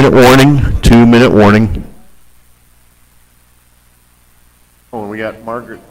2-minute warning, 2-minute warning. Oh, and we got Margaret.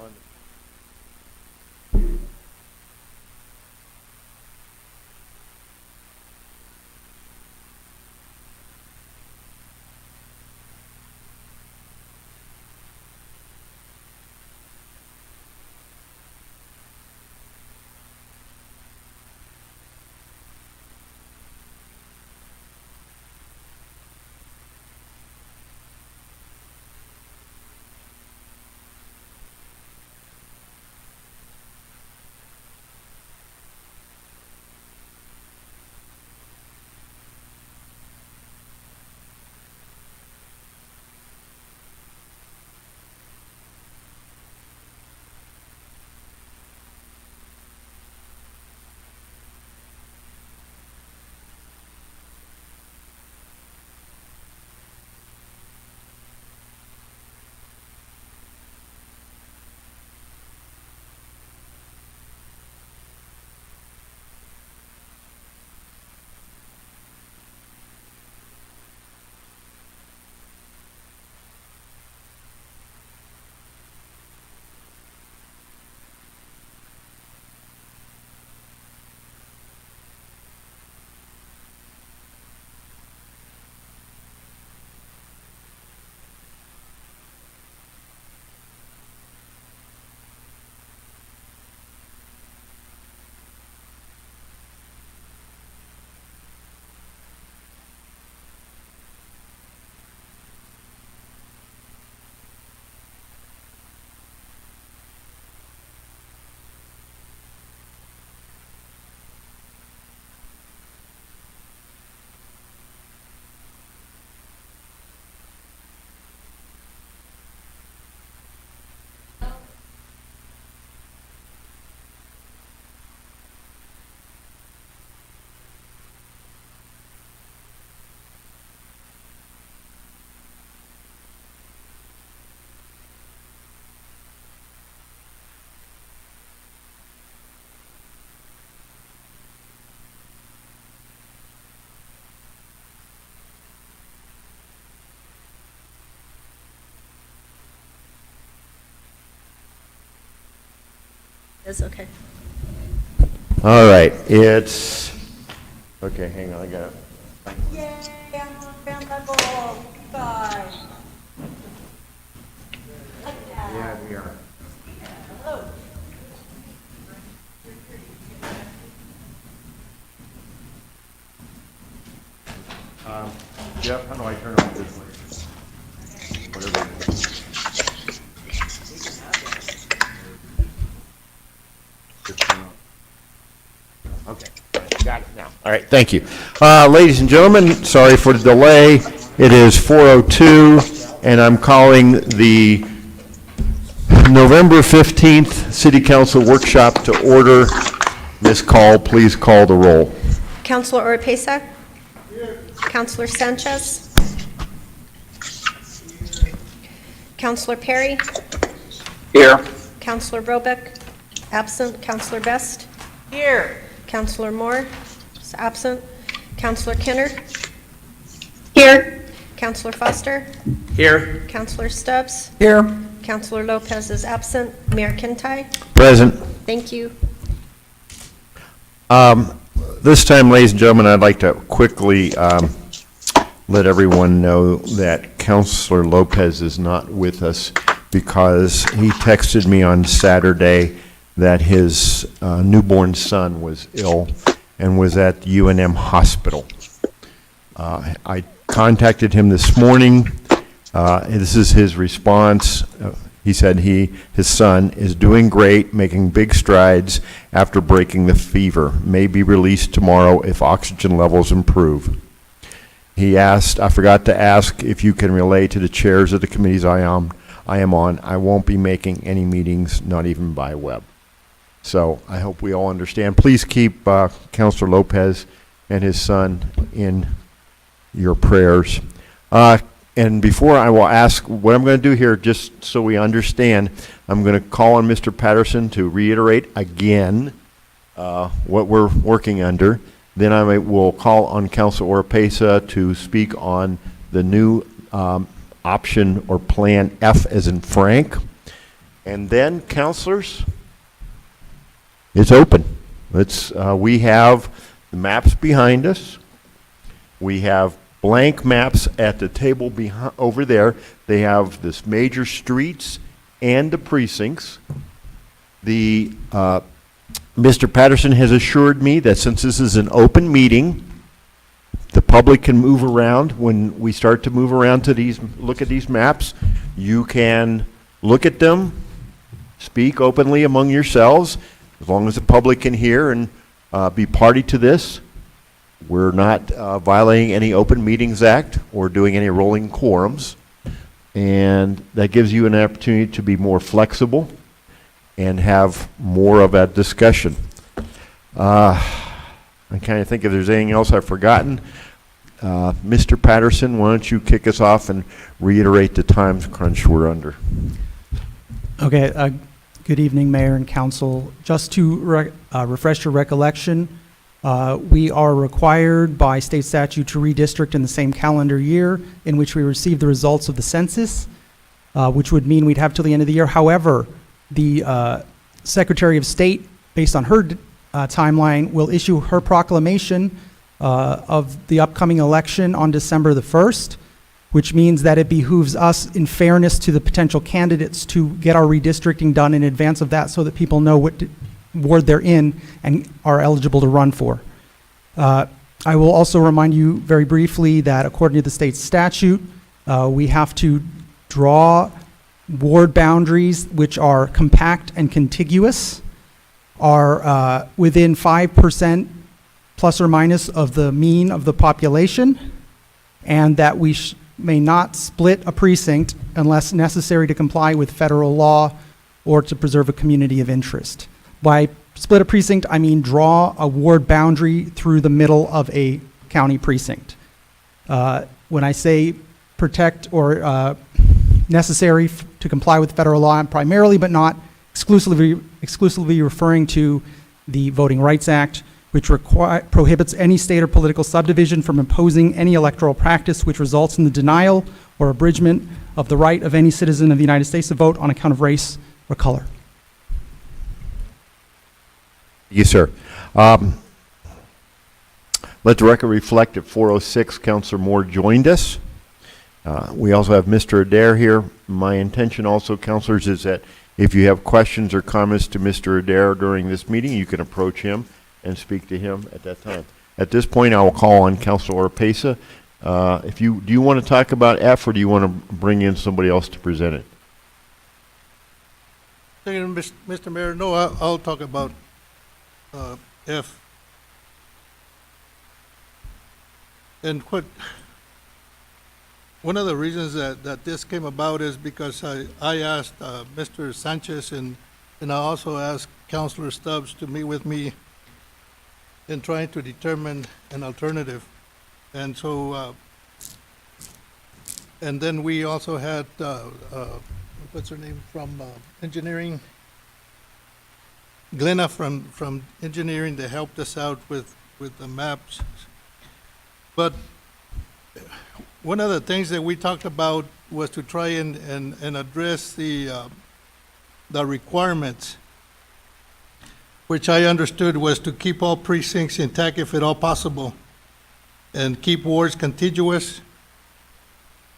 Is okay. All right, it's, okay, hang on, I got it. Yay, I'm on level 5. Yeah, we are. Hello. Jeff, how do I turn off this one? Whatever it is. Okay, got it now. All right, thank you. Ladies and gentlemen, sorry for the delay. It is 4:02, and I'm calling the November 15th City Council Workshop to order. Ms. Call, please call the roll. Councilor Oropesa? Here. Councilor Sanchez? Councilor Perry? Here. Councilor Robeck? Absent. Councilor Best? Here. Councilor Moore is absent. Councilor Kenner? Here. Councilor Foster? Here. Councilor Stubbs? Here. Councilor Lopez is absent. Mayor Kintai? Present. Thank you. This time, ladies and gentlemen, I'd like to quickly let everyone know that Councilor Lopez is not with us because he texted me on Saturday that his newborn son was ill and was at UNM Hospital. I contacted him this morning. This is his response. He said his son is doing great, making big strides after breaking the fever. May be released tomorrow if oxygen levels improve. He asked, I forgot to ask if you can relay to the chairs of the committees I am on. I won't be making any meetings, not even by web. So I hope we all understand. Please keep Councilor Lopez and his son in your prayers. And before I will ask, what I'm going to do here, just so we understand, I'm going to call on Mr. Patterson to reiterate again what we're working under. Then I will call on Councilor Oropesa to speak on the new option or Plan F as in Frank. And then, counselors, it's open. We have the maps behind us. We have blank maps at the table over there. They have this major streets and the precincts. Mr. Patterson has assured me that since this is an open meeting, the public can move around. When we start to move around to look at these maps, you can look at them, speak openly among yourselves, as long as the public can hear and be party to this. We're not violating any Open Meetings Act or doing any rolling quorums. And that gives you an opportunity to be more flexible and have more of a discussion. I kind of think if there's anything else I've forgotten. Mr. Patterson, why don't you kick us off and reiterate the time crunch we're under? Okay, good evening, Mayor and Council. Just to refresh your recollection, we are required by state statute to redistrict in the same calendar year in which we receive the results of the census, which would mean we'd have till the end of the year. However, the Secretary of State, based on her timeline, will issue her proclamation of the upcoming election on December the 1st, which means that it behooves us, in fairness to the potential candidates, to get our redistricting done in advance of that so that people know what ward they're in and are eligible to run for. I will also remind you very briefly that according to the state statute, we have to draw ward boundaries which are compact and contiguous, are within 5% plus or minus of the mean of the population, and that we may not split a precinct unless necessary to comply with federal law or to preserve a community of interest. By split a precinct, I mean draw a ward boundary through the middle of a county precinct. When I say protect or necessary to comply with federal law, I'm primarily but not exclusively referring to the Voting Rights Act, which prohibits any state or political subdivision from imposing any electoral practice which results in the denial or abridgment of the right of any citizen of the United States to vote on account of race or color. Yes, sir. Let the record reflect at 4:06, Councilor Moore joined us. We also have Mr. Adair here. My intention also, councilors, is that if you have questions or comments to Mr. Adair during this meeting, you can approach him and speak to him at that time. At this point, I will call on Councilor Orpesa. Do you want to talk about F, or do you want to bring in somebody else to present it? Thank you, Mr. Mayor. No, I'll talk about F. And one of the reasons that this came about is because I asked Mr. Sanchez and I also asked Councilor Stubbs to meet with me in trying to determine an alternative. And so, and then we also had, what's her name, from engineering, Glenna from engineering, that helped us out with the maps. But one of the things that we talked about was to try and address the requirements, which I understood was to keep all precincts intact if at all possible, and keep wards contiguous,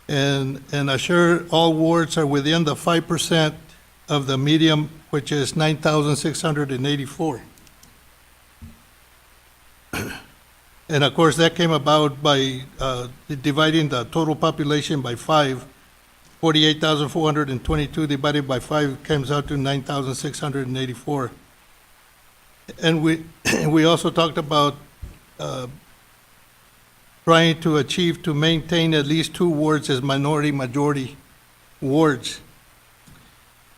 and assure all wards are within the 5% of the median, which is 9,684. And of course, that came about by dividing the total population by 5. 48,422 divided by 5 comes out to 9,684. And we also talked about trying to maintain at least 2 wards as minority-majority wards.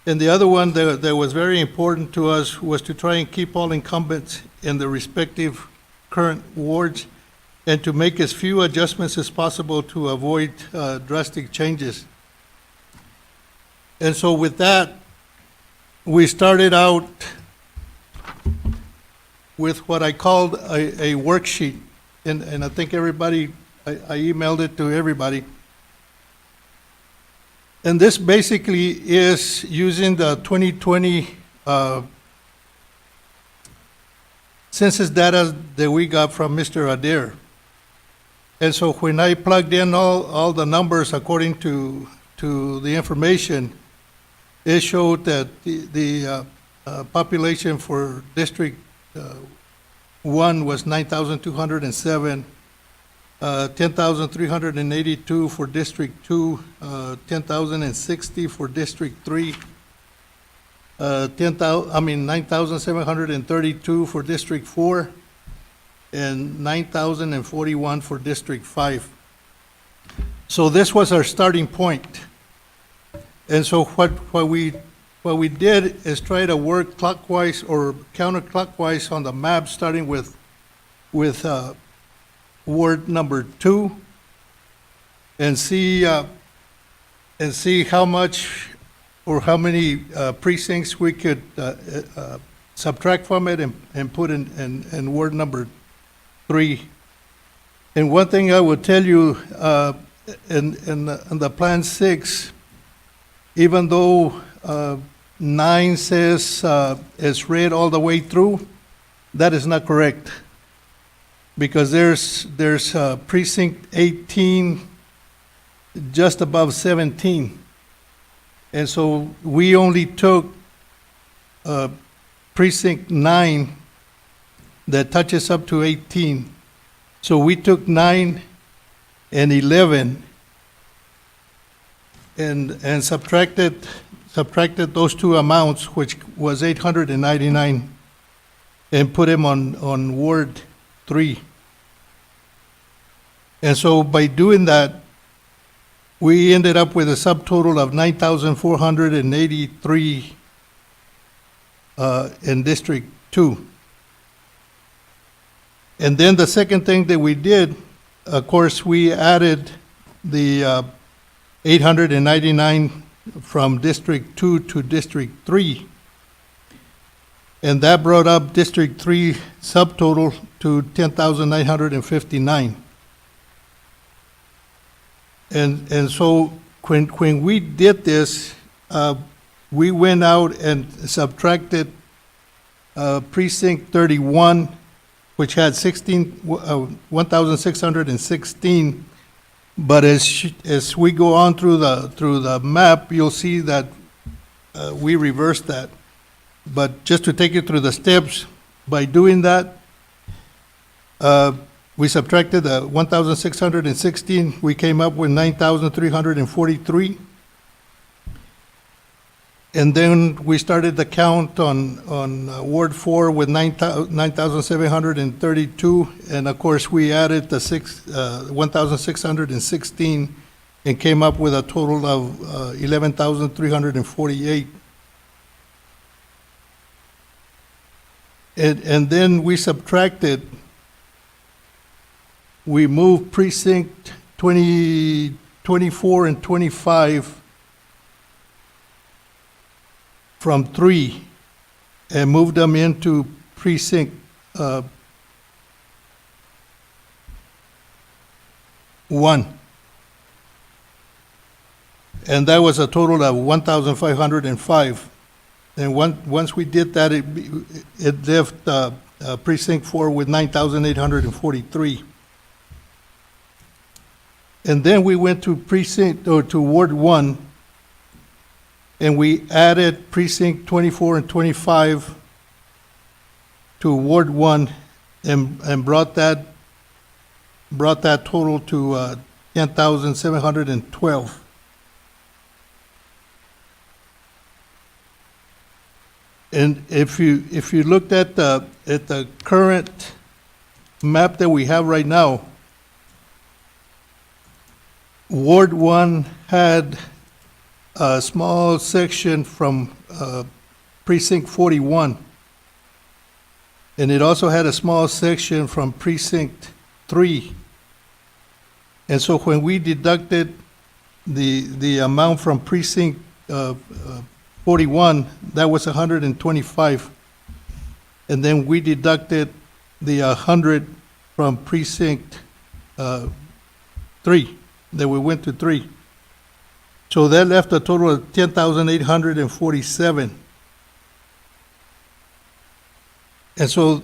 And the other one that was very important to us was to try and keep all incumbents in the respective current wards and to make as few adjustments as possible to avoid drastic changes. And so with that, we started out with what I called a worksheet. And I think everybody, I emailed it to everybody. And this basically is using the 2020 census data that we got from Mr. Adair. And so when I plugged in all the numbers according to the information, it showed that the population for District 1 was 9,207, 10,382 for District 2, 10,060 for District 3, 9,732 for District 4, and 9,041 for District 5. So this was our starting point. And so what we did is try to work clockwise or counterclockwise on the map, starting with Ward number 2, and see how much or how many precincts we could subtract from it and put in Ward number 3. And one thing I would tell you, in the Plan 6, even though 9 says it's red all the way through, that is not correct. Because there's precinct 18 just above 17. And so we only took precinct 9 that touches up to 18. So we took 9 and 11 and subtracted those two amounts, which was 899, and put them on Ward 3. And so by doing that, we ended up with a subtotal of 9,483 in District 2. And then the second thing that we did, of course, we added the 899 from District 2 to District 3. And that brought up District 3 subtotal to 10,959. And so when we did this, we went out and subtracted precinct 31, which had 1,616. But as we go on through the map, you'll see that we reversed that. But just to take you through the steps, by doing that, we subtracted the 1,616. We came up with 9,343. And then we started the count on Ward 4 with 9,732. And of course, we added the 1,616 and came up with a total of 11,348. And then we subtracted, we moved precinct 20, 24 and 25 from 3 and moved them into precinct 1. And that was a total of 1,505. And once we did that, it left precinct 4 with 9,843. And then we went to to Ward 1, and we added precinct 24 and 25 to Ward 1 and brought that total to 10,712. And if you looked at the current map that we have right now, Ward 1 had a small section from precinct 41, and it also had a small section from precinct 3. And so when we deducted the amount from precinct 41, that was 125. And then we deducted the 100 from precinct 3, that we went to 3. So that left a total of 10,847. And so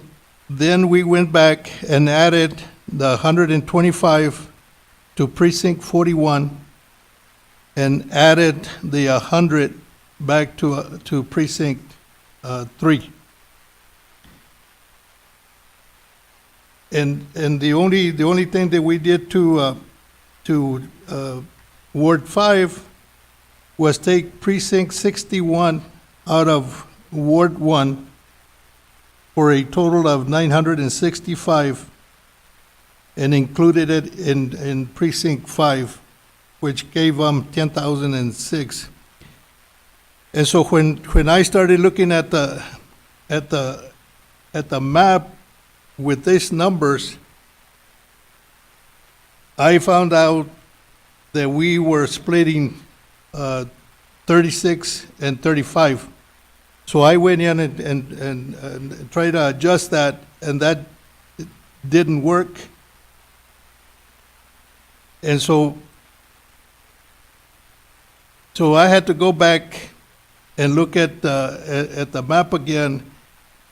then we went back and added the 125 to precinct 41 and added the 100 back to precinct 3. And the only thing that we did to Ward 5 was take precinct 61 out of Ward 1 for a total of 965 and included it in precinct 5, which gave them 10,006. And so when I started looking at the map with these numbers, I found out that we were splitting 36 and 35. So I went in and tried to adjust that, and that didn't work. And so I had to go back and look at the map again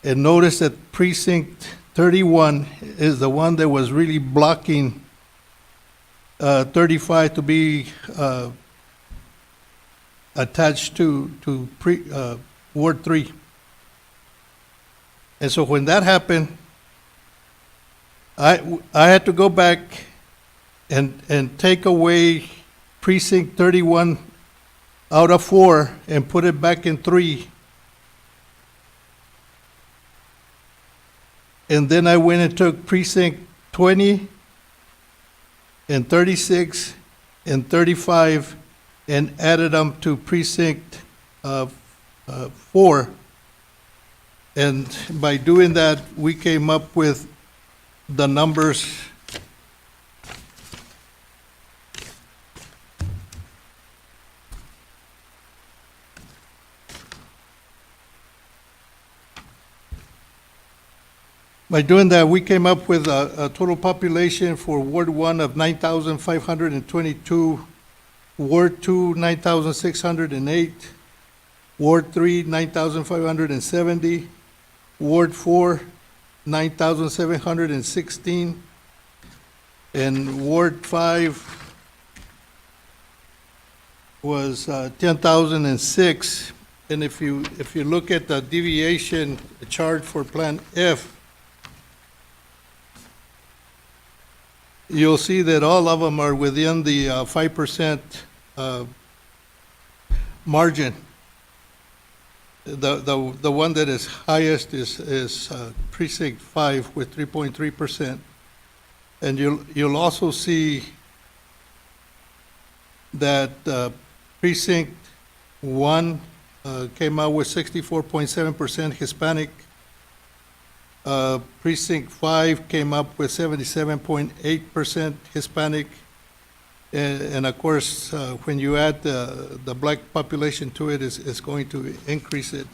and notice that precinct 31 is the one that was really blocking 35 to be attached to Ward 3. And so when that happened, I had to go back and take away precinct 31 out of 4 and put it back in 3. And then I went and took precinct 20 and 36 and 35 and added them to precinct 4. And by doing that, we came up with the numbers. By doing that, we came up with a total population for Ward 1 of 9,522, Ward 2, 9,608, Ward 3, 9,570, Ward 4, 9,716, and Ward 5 was 10,006. And if you look at the deviation chart for Plan F, you'll see that all of them are within the 5% margin. The one that is highest is precinct 5 with 3.3%. And you'll also see that precinct 1 came out with 64.7% Hispanic. Precinct 5 came up with 77.8% Hispanic. And of course, when you add the black population to it, it's going to increase it.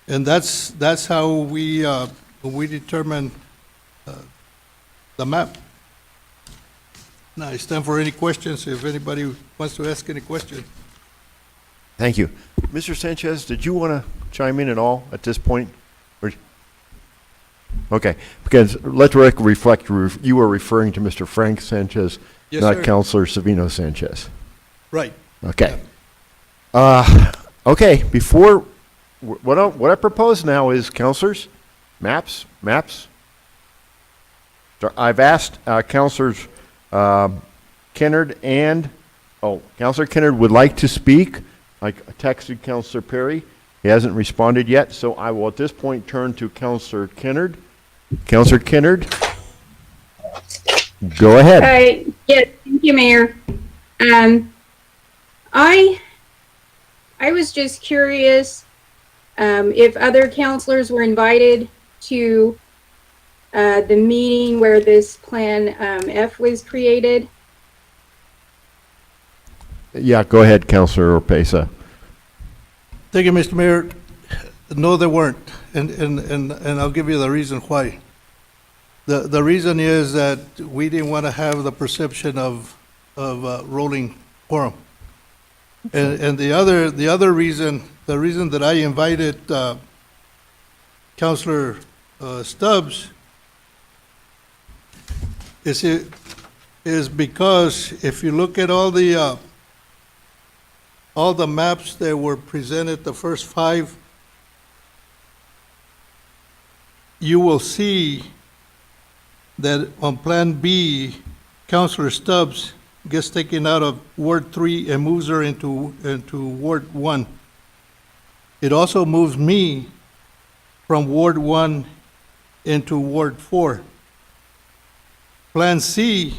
And that's how we determine the map. Now, it's time for any questions, if anybody wants to ask any question. Thank you. Mr. Sanchez, did you want to chime in at all at this point? Okay, because let the record reflect, you were referring to Mr. Frank Sanchez, Yes, not sir. Councilor Savino Sanchez. Right. Okay. Okay, before, what I propose now is, councilors, maps. So I've asked Councilors Kennard and, Councilor Kennard would like to speak. I texted Councilor Perry. He hasn't responded yet, so I will at this point turn to Councilor Kennard. Councilor Kennard, go ahead. Yes, thank you, Mayor. I was just curious if other counselors were invited to the meeting where this Plan F was created. Yeah, go ahead, Councilor Orpesa. Thank you, Mr. Mayor. No, there weren't, and I'll give you the reason why. The reason is that we didn't want to have the perception of rolling quorum. And the other reason, the reason that I invited Counselor Stubbs is because if you look at all the maps that were presented, the first 5, you will see that on Plan B, Counselor Stubbs gets taken out of Ward 3 and moves her into Ward 1. It also moves me from Ward 1 into Ward 4. Plan C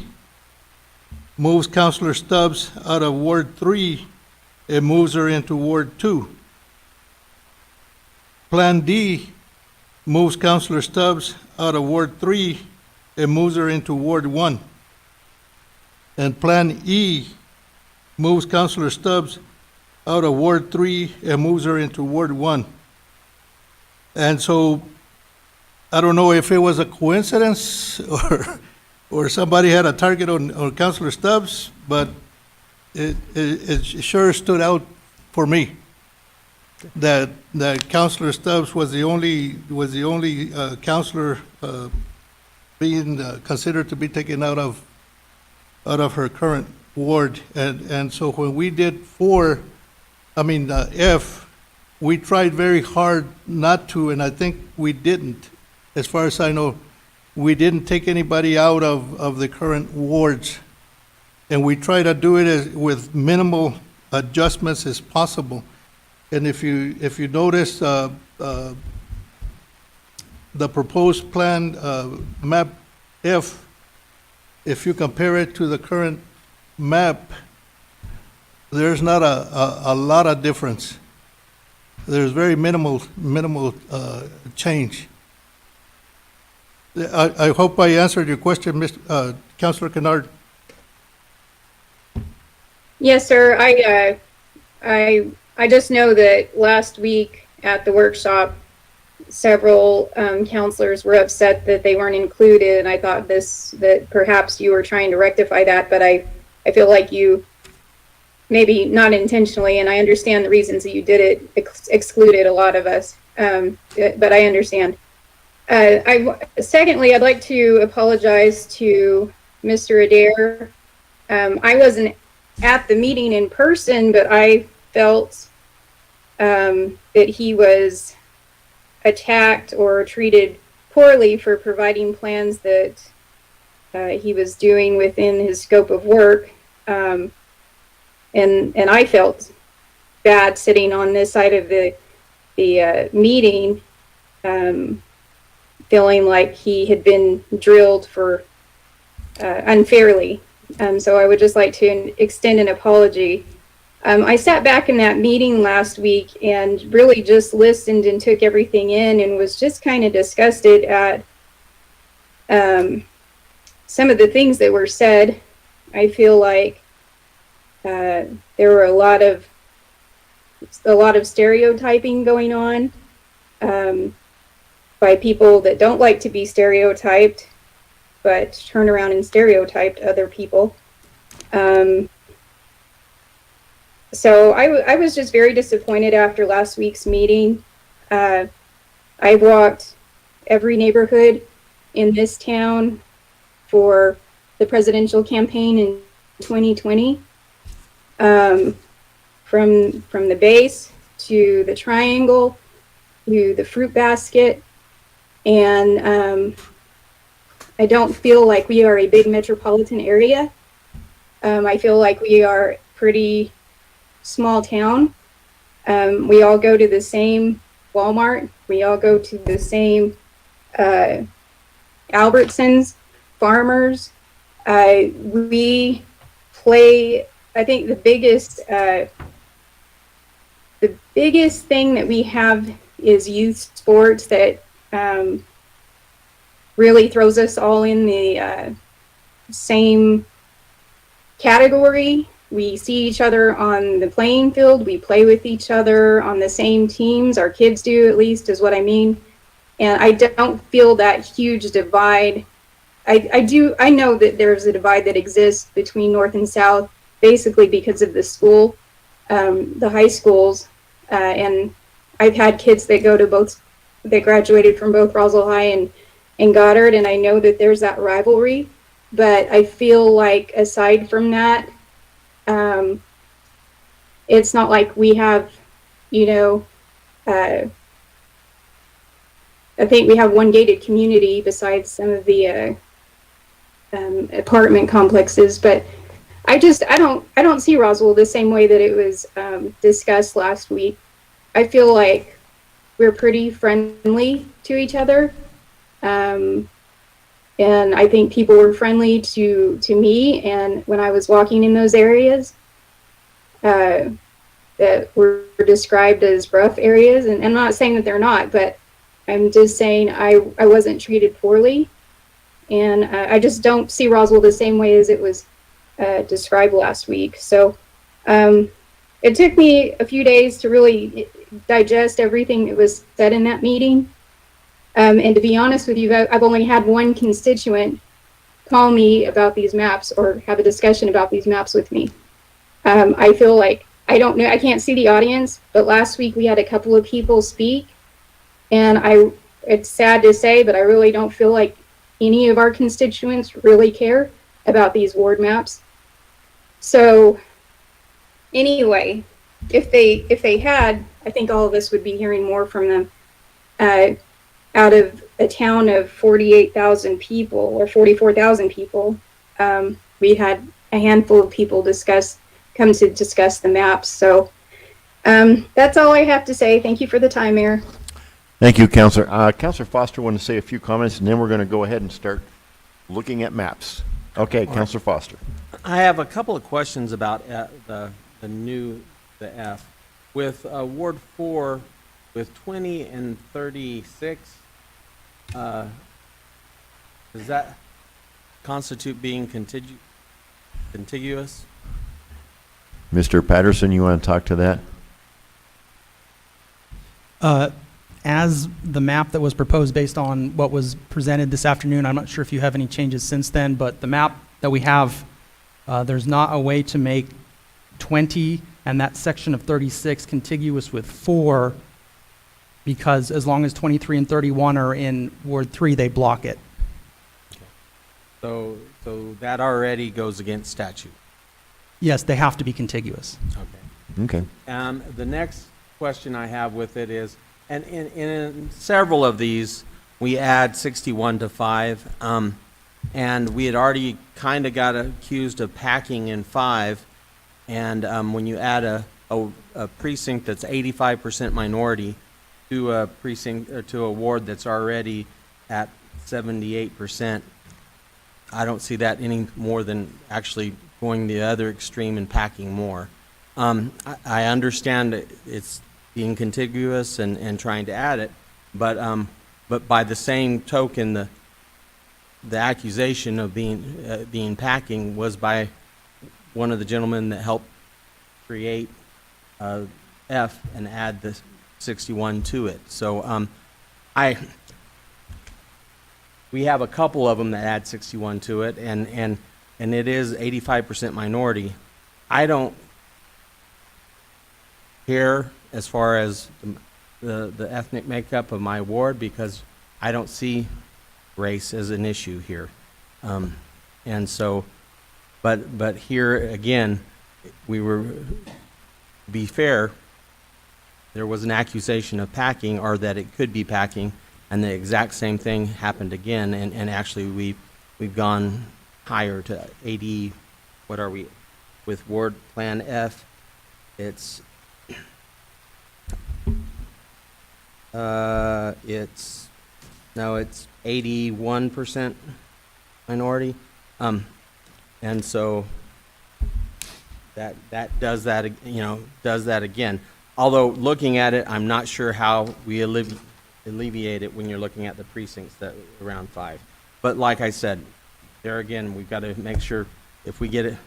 moves Counselor Stubbs out of Ward 3 and moves her into Ward 2. Plan D moves Counselor Stubbs out of Ward 3 and moves her into Ward 1. And Plan E moves Counselor Stubbs out of Ward 3 and moves her into Ward 1. And so, I don't know if it was a coincidence or somebody had a target on Counselor Stubbs, but it sure stood out for me that Counselor Stubbs was the only counselor being considered to be taken out of her current ward. And so when we did F, we tried very hard not to, and I think we didn't. As far as I know, we didn't take anybody out of the current wards. And we try to do it with minimal adjustments as possible. And if you notice, the proposed plan, map F, if you compare it to the current map, there's not a lot of difference. There's very minimal change. I hope I answered your question, Mr. Councilor Kennard. Yes, sir. I just know that last week at the workshop, several counselors were upset that they weren't included, and I thought that perhaps you were trying to rectify that, but I feel like you, maybe not intentionally, and I understand the reasons that you did it, excluded a lot of us, but I understand. Secondly, I'd like to apologize to Mr. Adair. I wasn't at the meeting in person, but I felt that he was attacked or treated poorly for providing plans that he was doing within his scope of work. And I felt bad sitting on this side of the meeting, feeling like he had been drilled for unfairly. So I would just like to extend an apology. I sat back in that meeting last week and really just listened and took everything in and was just kind of disgusted at some of the things that were said. I feel like there were a lot of stereotyping going on by people that don't like to be stereotyped, but turn around and stereotyped other people. So I was just very disappointed after last week's meeting. I walked every neighborhood in this town for the presidential campaign in 2020, from the base to the triangle to the fruit basket, and I don't feel like we are a big metropolitan area. I feel like we are pretty small town. We all go to the same Walmart. We all go to the same Albertsons, Farmers. We play, I think the biggest thing that we have is youth sports that really throws us all in the same category. We see each other on the playing field. We play with each other on the same teams. Our kids do, at least, is what I mean. And I don't feel that huge divide I know that there's a divide that exists between North and South, basically because of the school, the high schools, and I've had kids that go to both, that graduated from both Roswell High and Goddard, and I know that there's that rivalry, but I feel like aside from that, it's not like we have, you know, I think we have one gated community besides some of the apartment complexes, but I don't see Roswell the same way that it was discussed last week. I feel like we're pretty friendly to each other, and I think people were friendly to me. And when I was walking in those areas that were described as rough areas, and I'm not saying that they're not, but I'm just saying I wasn't treated poorly, and I just don't see Roswell the same way as it was described last week. So it took me a few days to really digest everything that was said in that meeting. And to be honest with you, I've only had one constituent call me about these maps or have a discussion about these maps with me. I feel like, I don't know, I can't see the audience, but last week we had a couple of people speak, and it's sad to say, but I really don't feel like any of our constituents really care about these ward maps. So anyway, if they had, I think all of us would be hearing more from them. Out of a town of 48,000 people or 44,000 people, we had a handful of people come to discuss the maps. So that's all I have to say. Thank you for the time, Mayor. Thank you, Councilor. Councilor Foster wanted to say a few comments, and then we're going to go ahead and start looking at maps. Okay, Councilor Foster. I have a couple of questions about the F. With Ward 4, with 20 and 36, does that constitute being contiguous? Mr. Patterson, you want to talk to that? As the map that was proposed based on what was presented this afternoon, I'm not sure if you have any changes since then, but the map that we have, there's not a way to make 20 and that section of 36 contiguous with 4, because as long as 23 and 31 are in Ward 3, they block it. So that already goes against statute. Yes, they have to be contiguous. Okay. Okay. The next question I have with it is, and in several of these, we add 61 to 5, and we had already kind of got accused of packing in 5, and when you add a precinct that's 85% minority to a precinct or to a ward that's already at 78%, I don't see that any more than actually going the other extreme and packing more. I understand that it's being contiguous and trying to add it, but by the same token, the accusation of being packing was by one of the gentlemen that helped create F and add the 61 to it. So we have a couple of them that add 61 to it, and it is 85% minority. I don't care as far as the ethnic makeup of my ward, because I don't see race as an issue here. And so, but here again, be fair, there was an accusation of packing, or that it could be packing, and the exact same thing happened again, and actually we've gone higher to 80, what are we, with Ward Plan F, it's 81% minority, and so that does that, does that again. Although looking at it, I'm not sure how we alleviate it when you're looking at the precincts that around 5. But like I said, there again, we've got to make sure if we get it,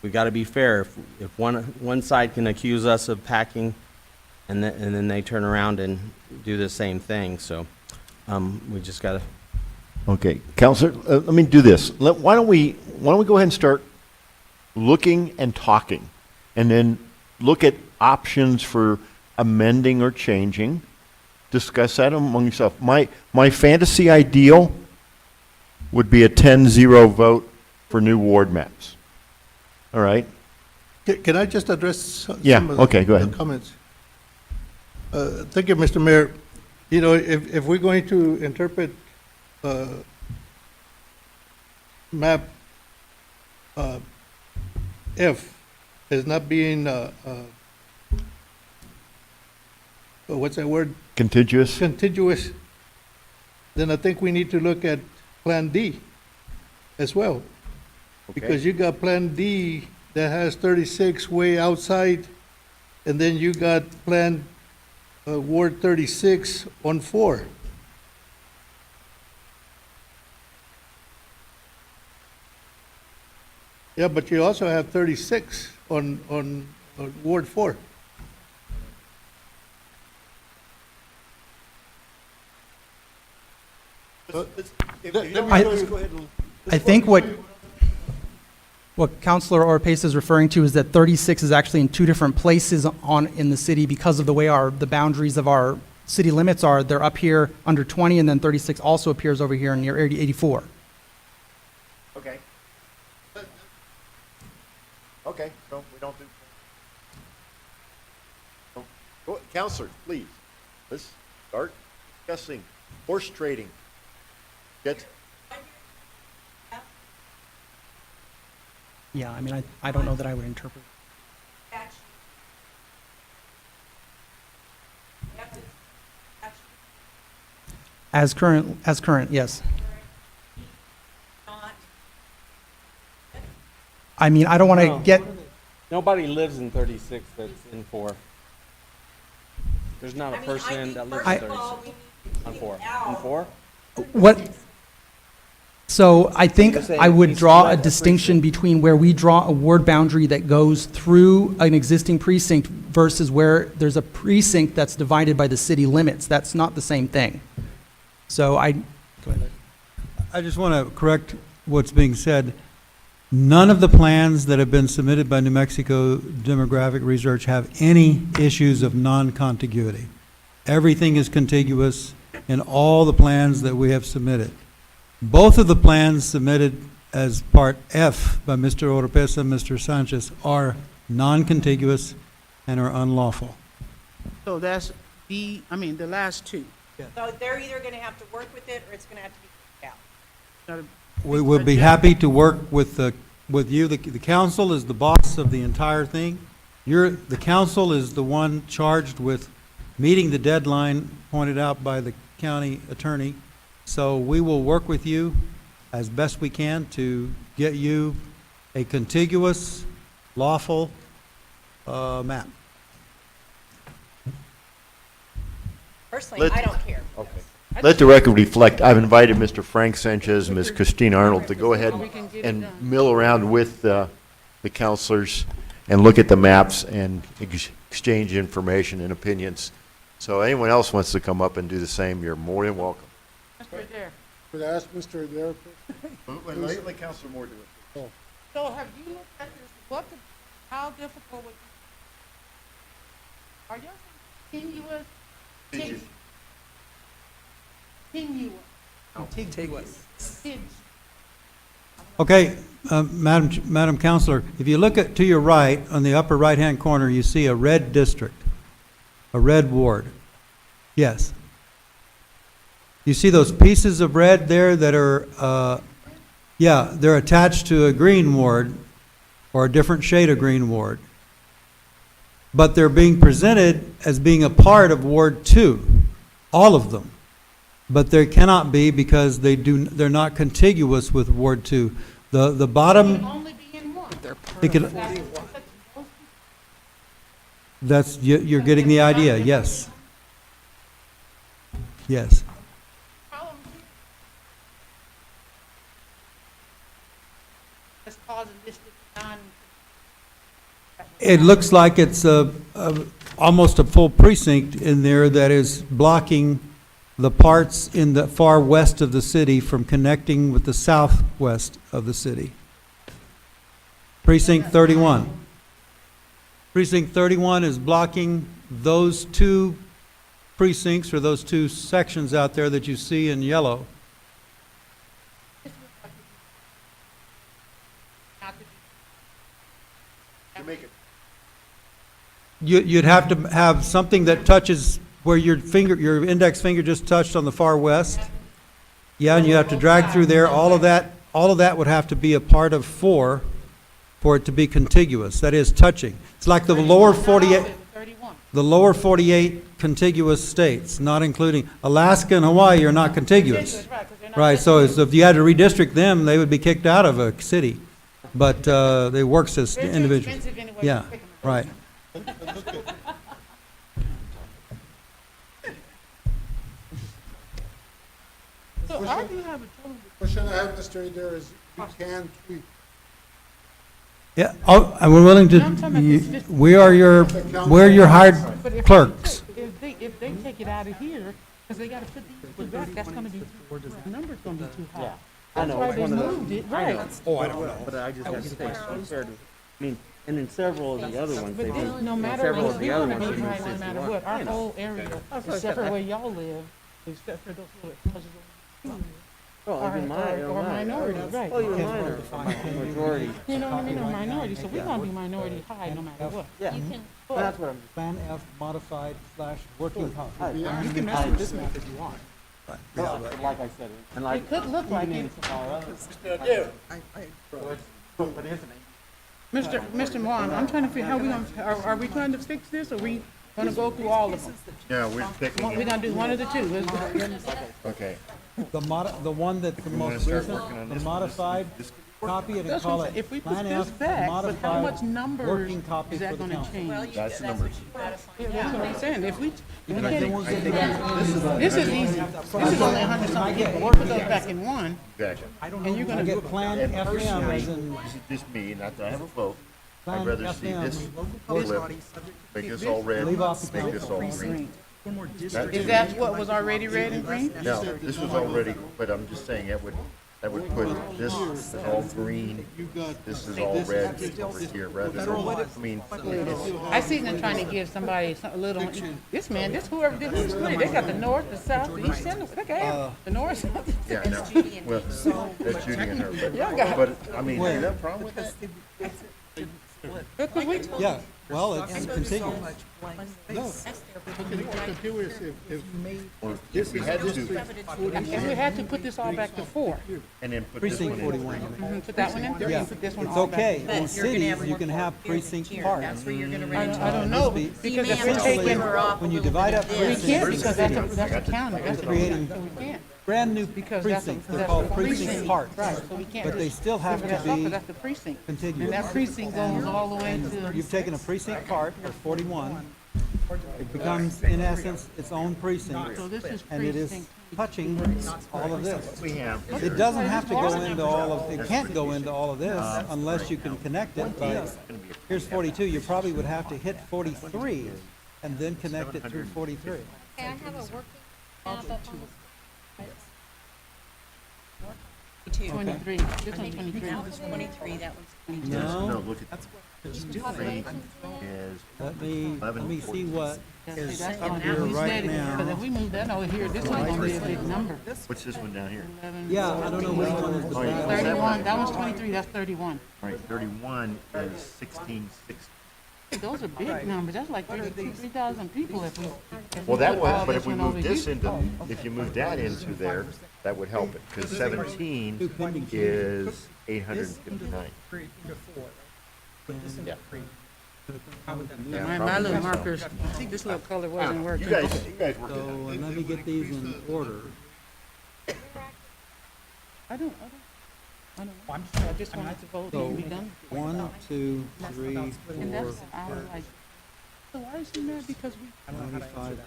we've got to be fair. If one side can accuse us of packing, and then they turn around and do the same thing. So we just got to Okay, Counselor, let me do this. Why don't we go ahead and start looking and talking, and then look at options for amending or changing. Discuss that among yourself. My fantasy ideal would be a 10-0 vote for new ward maps. All right? Can I just address some Yeah, of okay, go ahead. the comments? Thank you, Mr. Mayor. You know, if we're going to interpret map F as not being, what's that word? Contiguous? Contiguous, then I think we need to look at Plan D as well. Because you got Plan D that has 36 way outside, and then you got Plan Ward 36 on 4. Yeah, but you also have 36 on Ward 4. I think what Councilor Oropesa is referring to is that 36 is actually in two different places in the city because of the way the boundaries of our city limits are. They're up here under 20, and then 36 also appears over here near 84. Okay. Okay, so we don't do. Counselor, please, let's start discussing horse trading. Yeah, I mean, I don't know that I would interpret. As current, yes. I mean, I don't want to get, Nobody lives in 36 that's in 4. There's not a person that lives in 36 on 4. In 4? what, so I think You're saying I would each draw a level distinction between where we draw a ward boundary that goes through an existing precinct versus where there's a precinct that's divided by the city limits. That's not the same thing. So go ahead. I just want to correct what's being said. None of the plans that have been submitted by New Mexico Demographic Research have any issues of non-contiguity. Everything is contiguous in all the plans that we have submitted. Both of the plans submitted as Part F by Mr. Oropesa and Mr. Sanchez are non-contiguous and are unlawful. So that's the last two. So they're either going to have to work with it, or it's going to have to be kicked out. We would be happy to work with you. The council is the boss of the entire thing. The council is the one charged with meeting the deadline pointed out by the county attorney. So we will work with you as best we can to get you a contiguous, lawful map. Personally, I don't care. Okay. Let the record reflect, I've invited Mr. Frank Sanchez and Ms. Christine Arnold to go ahead and mill around with the counselors and look at the maps and exchange information and opinions. So anyone else wants to come up and do the same, you're more than welcome. Mr. Adair. Could I ask Mr. Adair? Let Councilor Moore do it. So have you looked at this, how difficult would, are y'all continuous? Continuous. Okay, Madam Counselor, if you look to your right, on the upper right-hand corner, you see a red district, a red ward. Yes. You see those pieces of red there that are, they're attached to a green ward or a different shade of green ward. But they're being presented as being a part of Ward 2, all of them. But they cannot be because they're not contiguous with Ward 2. The bottom. Only be in one. You're getting the idea, yes. Yes. That's causing this to be non. It looks like it's almost a full precinct in there that is blocking the parts in the far west of the city from connecting with the southwest of the city. Precinct 31. Precinct 31 is blocking those two precincts, or those two sections out there that you see in yellow. You'd have to have something that touches where your finger, your index finger just touched on the far west. Yeah, and you have to drag through there. All of that would have to be a part of 4 for it to be contiguous. That is touching. It's like the lower 48, 31. the lower 48 contiguous states, not including Alaska and Hawaii are not contiguous. Right, 'cause they're not Right, so if you had to redistrict them, they would be kicked out of a city. But they works as They're too individuals. expensive anyway. Yeah, right. So I do have a total. Question I have, Mr. Adair, is we can tweak. Yeah, oh, and we're willing No, I'm talking about this to, 50. we're your hired But if clerks. if they take it out of here, because they gotta put these two back, that's gonna be, the number's gonna be too high. I know, That's why it's they one of those- moved it, I know. right. Oh, I know, but I just have to say, compared to, I mean, and then several of the other ones, they But did. then, no matter Several what, of we the other wanna ones be they right moved no matter 61. what. Our I know. whole area, except for where y'all live, except for those little. Well, even mine, or minority, right. Well, even mine are majority. You know what I mean, or minority, so we wanna be minority high no matter what. Yeah, that's what I'm. Plan F modified / working copy. You can mess with this map if you want. Like I said, and like. It could look like it. Mr. Moran, I'm trying to figure, how we gonna, are we trying to fix this, or we gonna go through all of them? Yeah, we're picking. We're gonna do one of the two. Let's go. Okay. The one that's the most start recent, working on the this? modified, copy it and That's call what I'm it saying. If we Plan put this F back, but how modified much numbers working copy is for that the gonna council. change? That's the numbers. Yeah, that's what I'm saying, if we can't, this is easy, this is only 100 something people, we'll put those back in one, Exactly. and you're I gonna get Plan FM as in This is just me, not that I have a vote. Plan I'd rather see this FM. flip, make this all red, Leave off the make this all green. Is that what was already red and green? No, this was already, but I'm just saying, that would put this is all green, this is all red over here, rather than, I mean, it's, I see them trying to give somebody a little, this man, this whoever did this, they got the north, the south, the east, and the, look at the north, south. yeah, no, well, that's Judy and her, Y'all got- but, I mean, is that a problem with that? Because we, Yeah, well, it's contiguous. Or if we had to, and we had to put this all back to 4. and then put this one Precinct in. 41. Put that one in 3, Yeah, and put this one it's all back. okay. In cities, you can have precinct parts. I don't know, because if we're taking, When you divide up we precincts, can't, because that's a county, that's a creating so we can't. brand new Because that's precincts, a, they're that's called a precinct precinct. parts. Right, so we can't. But they still have That's to all, be 'cause that's the precinct. contiguous. And that precinct goes all the way to, You've taken a precinct part of 41, it becomes, in essence, its own precinct, so this is and it is precinct. touching all of this. We have, It doesn't have to go into all of, it can't go into all of this unless you can connect it, but here's 42, you probably would have to hit 43 and then connect it through 43. Okay, I have a working map up on the 23, this one's 23. That was 23, that one's no, No, look at, three is let me see what is That's up on here now, we right said it, because now. if we move that over here, this one's gonna be a big number. what's this one down here? 11, Yeah, I don't know which one is the Oh, yeah. bad. 31, that one's 23, that's 31. Right, 31 is 1660. Those are big numbers, that's like 3,000 people if we. Well, that put all was, but if we one over move this here. into, if you move that into there, that would help it, because 17 is 859. Yeah. Yeah, My probably little so. markers, I think this little color wasn't You working. guys work So, it out. let me get these in order. I don't know. I just wanted to vote So, and be done. 1, 2, 3, 4, And that's, I was like, so why is he mad? Because we, 95.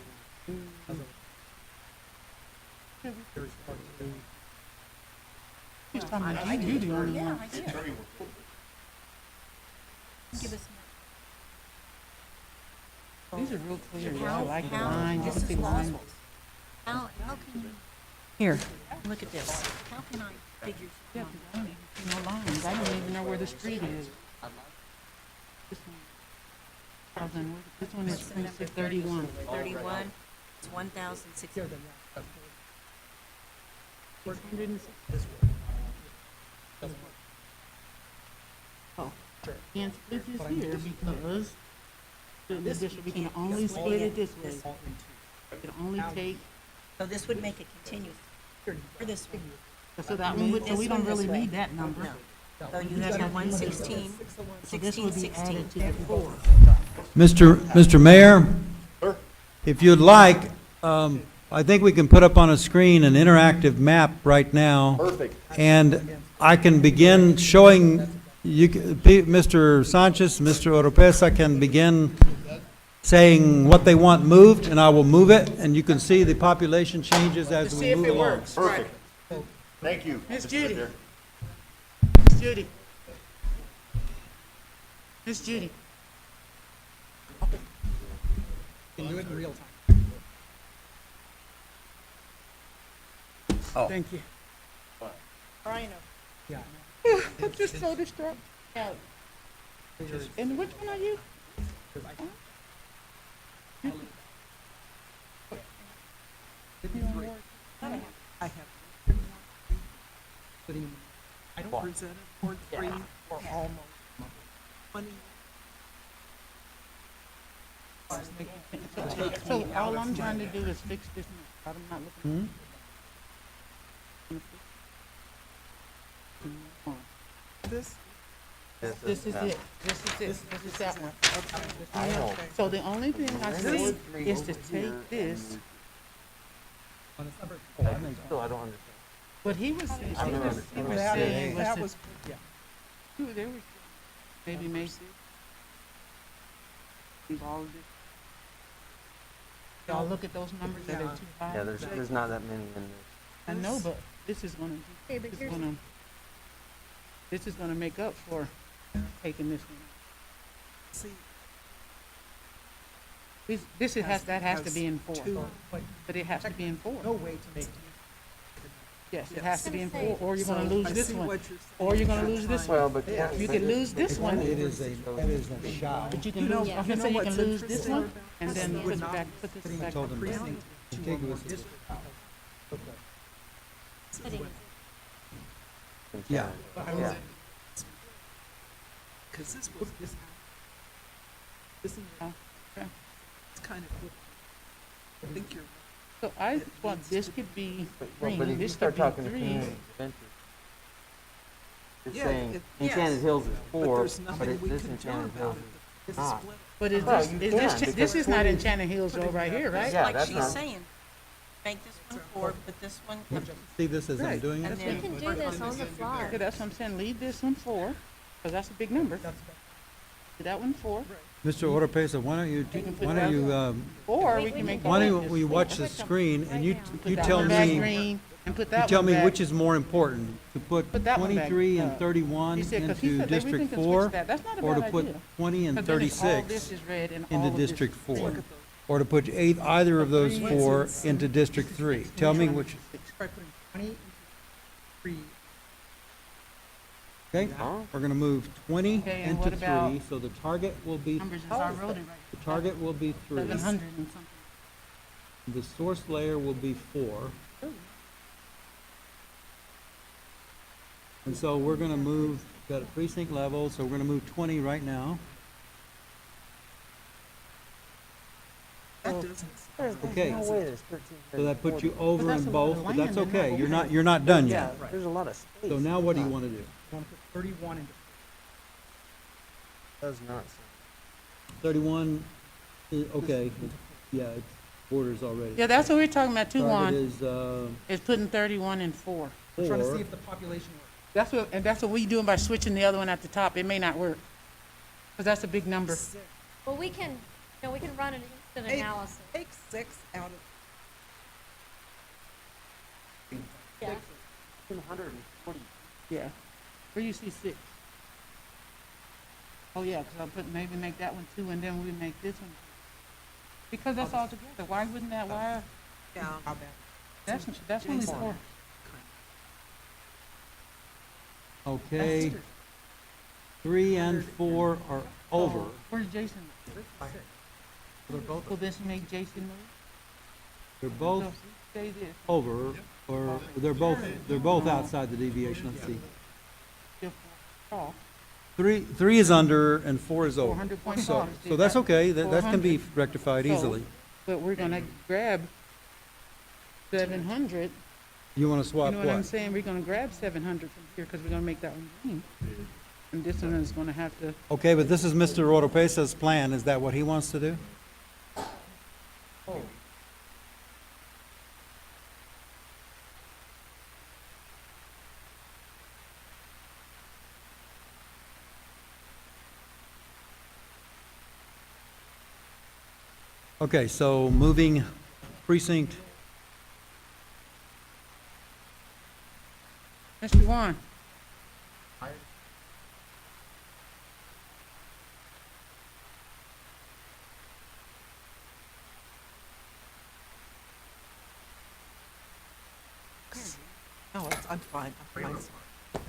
he's talking about you the only one. These are real clear, I like the line, just the line. How can you, Here, look at this. how can I figure Yeah, something 'cause I don't even see no lines. I don't even know where the street is. This one. This one is 2631. 31, it's 1,060. 606. Oh, can't split this here because we can only split it this way. We can only take, So this would make it continuous for this one. so that one would, so we don't really need that number. So you have the 116, So this would be 16, added to the 4. Mr. Mayor, if you'd like, I think we can put up on a screen an interactive map right now. Perfect. And I can begin showing, Mr. Sanchez, Mr. Oropesa can begin saying what they want moved, and I will move it, and you can see the population changes as we move along. Perfect. Thank you. Miss Judy. Chair. Miss Judy. Miss Judy. Can do it in real time. Thank you. Rhino. Yeah. I'm just so distraught. And which one are you? I don't present it for free or almost. So all I'm trying to do is fix this. I'm not looking. This is it. This is it. This is that one. Okay. So the only thing I see is to take this. Still, I don't understand. But he was saying, I don't he was understand. saying, That was, yeah. they were, maybe Macy. All of this. Y'all look at those numbers, are they too high? Yeah, there's not that many in there. I know, but this is gonna, Okay, but here's, this is gonna make up for taking this one. This has, that has to be in 4, but it has to be in 4. No way to make. Yes, it has to be in 4, or you're gonna lose this one, or you're gonna lose this Well, one. but You can lose this one, It is a shall. but you can lose, I'm gonna say you can lose this one, and then put this back. Told them contiguous. Yeah. Yeah. Because this was, this is, Okay. it's kind of, I think you're. So I thought this could be But green, if you this start could talking be to 3. community ventures, you're Yeah, saying yes. Enchanted Hills is 4, there's but nothing we this can do Enchanted about Hills it. is It's not. split. But is Well, this, you is can, this, because this is not 20 Enchanted Hills over right here, right? Yeah, like that's she's not- saying, make this one 4, put this one, See this as I'm Right. doing and it? then. we can do this on the fly. Okay, that's what I'm saying, leave this one 4, because that's a big number. That one 4, Mr. Oropesa, why or we can make. why that don't one we watch the screen and you put that tell one back me, green, and put you that tell one me back. which is more important, to put Put that one back, 23 and 31 He said, 'cause he into said that we District can switch 4, that. That's not a or to bad put idea. 20 and 'Cause then it's all this 36 is red and all into of this District is 4, pink. or to put either of those 4 into District 3. Tell me which, By putting 20 into 3. okay? We're gonna move 20 Okay, and into what about 3, so the target will be, Numbers, as I wrote it right. the target will be 3. 700 and something. The source layer will be 4. And so we're gonna move, got a precinct level, so we're gonna move 20 right now. Okay, No way there's 13. so that puts you over that's in a lot of both, but land that's in that okay, whole you're not done Yeah, yet. there's a lot of space. So now what do you wanna do? You want to put 31 into. Does not. 31, okay, yeah, it's borders already. Yeah, that's what we're talking about too, Target Juan, is, is putting 31 and 4. We're trying to 4. see if the population works. That's what we doing by switching the other one at the top. It may not work. Because that's a big number. Well, we can, we can run an instant analysis. take 6 out of. Yeah. 140. Yeah. Where you see 6? Oh, yeah, because I'll put, maybe make that one 2, and then we make this one. Because that's all together. Why wouldn't that, why That's only four. Okay. 3 and 4 are over. Where's Jason? So this make Jason move? They're both So say this, over, or they're both outside the deviation. Let's see. if off, 3 is under and 4 is over. 400 points So, off. so that's okay. That can be 400. rectified So- easily. But we're gonna grab 700. You want to You swap know what I'm what? saying? We're gonna grab 700 from here because we're gonna make that one green. And this one is gonna have to, Okay, but this is Mr. Oropesa's plan. Is that what he wants to do? Okay, so moving precinct, Mr. Juan, No, I'm fine. I'm fine.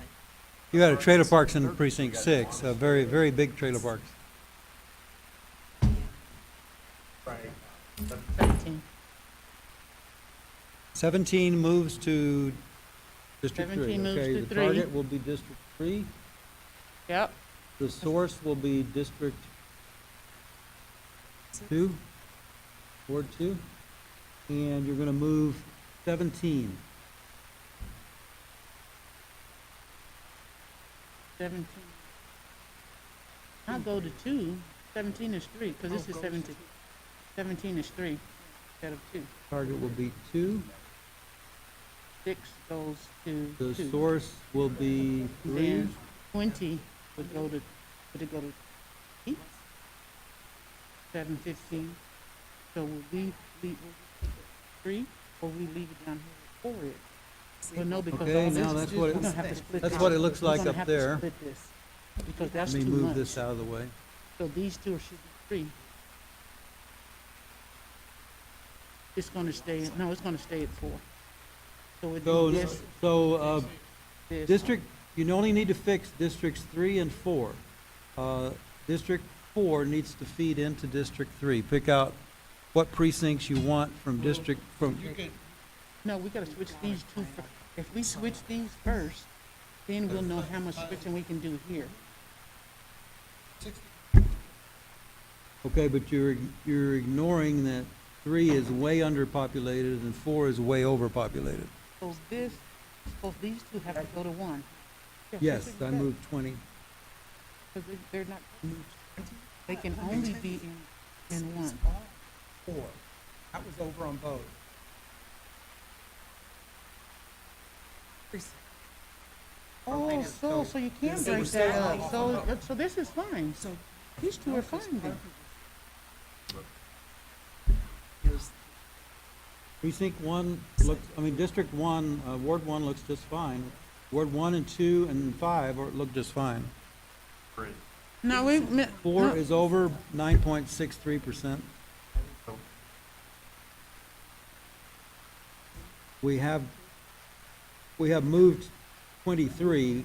you got a trailer parks in precinct 6, a very, very big trailer parks. 17. 17 moves to District 3. 17 moves Okay, to the 3. target will be District 3. Yep, The source will be District 2, Ward 2. And you're going to move 17. 17. I'll go to 2. 17 is 3, because this is 17. 17 is 3 instead of 2. Target will be 2. 6 goes to The 2. source will be 3. Then 20 would go to, would it go to 8? 7, 15. So will we leave 3, or we leave it down here with 4 is? Well, no, because Okay, all now this, that's we're what it- gonna have to split that's this. what it looks We're like gonna up have to there. split this, because Let that's me too move much. this out of the way. So these two should be 3. It's gonna stay, no, it's gonna stay at 4. So we So, do this, so, this. District, you only need to fix Districts 3 and 4. District 4 needs to feed into District 3. Pick out what precincts you want from District, from, No, we gotta switch these two first. If we switch these first, then we'll know how much switching we can do here. okay, but you're ignoring that 3 is way underpopulated and 4 is way overpopulated. So this, both these two have to go to 1. Yes, I moved 20. Because they're not, they can only be in 1. 4. That was over on both. Oh, so you can break that up. So this is fine. So these two are fine then. Precinct 1 looks, District 1, Ward 1 looks just fine. Ward 1 and 2 and 5 look just fine. No, wait, 4 is over 9.63%. We have moved 23,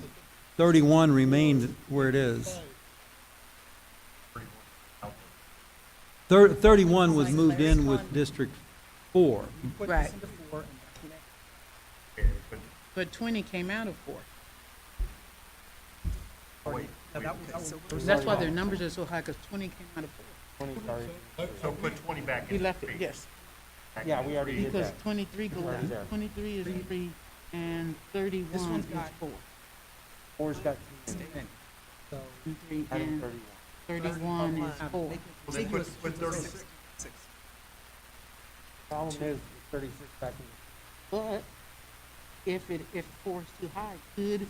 31 remained where it is. 31 was moved in with District 4. right. But 20 came out of 4. That's why their numbers are so high, because 20 came out of 4. So put 20 back We left it, yes. Yeah, we already did Because that. 23 goes, 23 is 3, and 31 is 4. 4's got 3 and 31 is 4. Well, then put 36. Problem is 36 back in. But if 4 is too high, could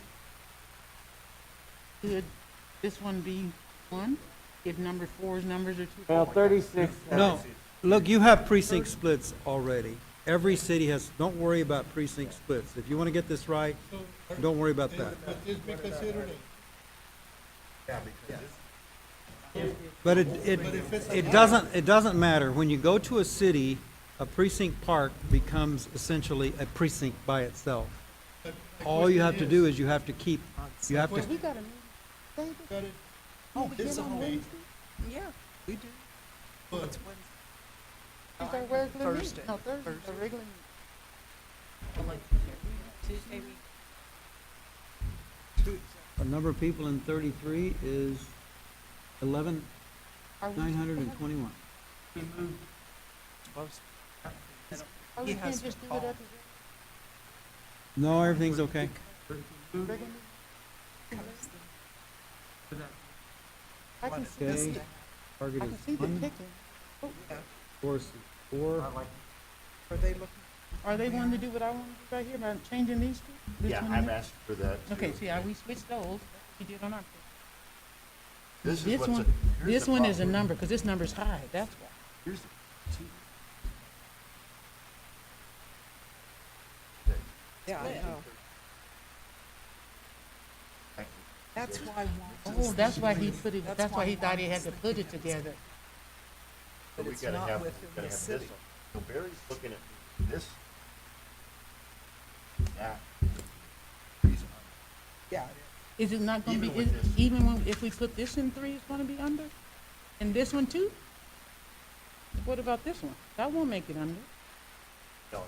this one be 1? If number 4's numbers are too high? Well, 36. No, look, you have precinct splits already. Every city has, don't worry about precinct splits. If you want to get this right, don't worry about that. But this be considered But it doesn't matter. When you go to a city, a precinct park becomes essentially a precinct by itself. All you have to do is you have to keep, you have Well, to, we got a meeting, David. Oh, begin on Wednesday? Yeah, we do. It's our regular meeting. No, Thursday, our regular meeting. Tuesday, we a number of people in 33 is Are we- 11,921. Oh, we can't just do it at the No, everything's okay. regular meeting? I can see Okay. the, Target I is can see the 1, picking. force is 4. Are they wanting to do what I want to do right here by changing these two? This one and that? asked for that. Okay, see, we switched those, we did on our. This This one, this one is a number, because this number's high, that's why. Yeah, I know. That's why. Oh, that's why he put it, that's why he thought he had to put it together. But we gotta have, this one. So Barry's looking at this. That. Yeah. Is it not gonna be, Even with this. even when, if we put this in 3, it's gonna be under? And this one too? What about this one? That won't make it under. No.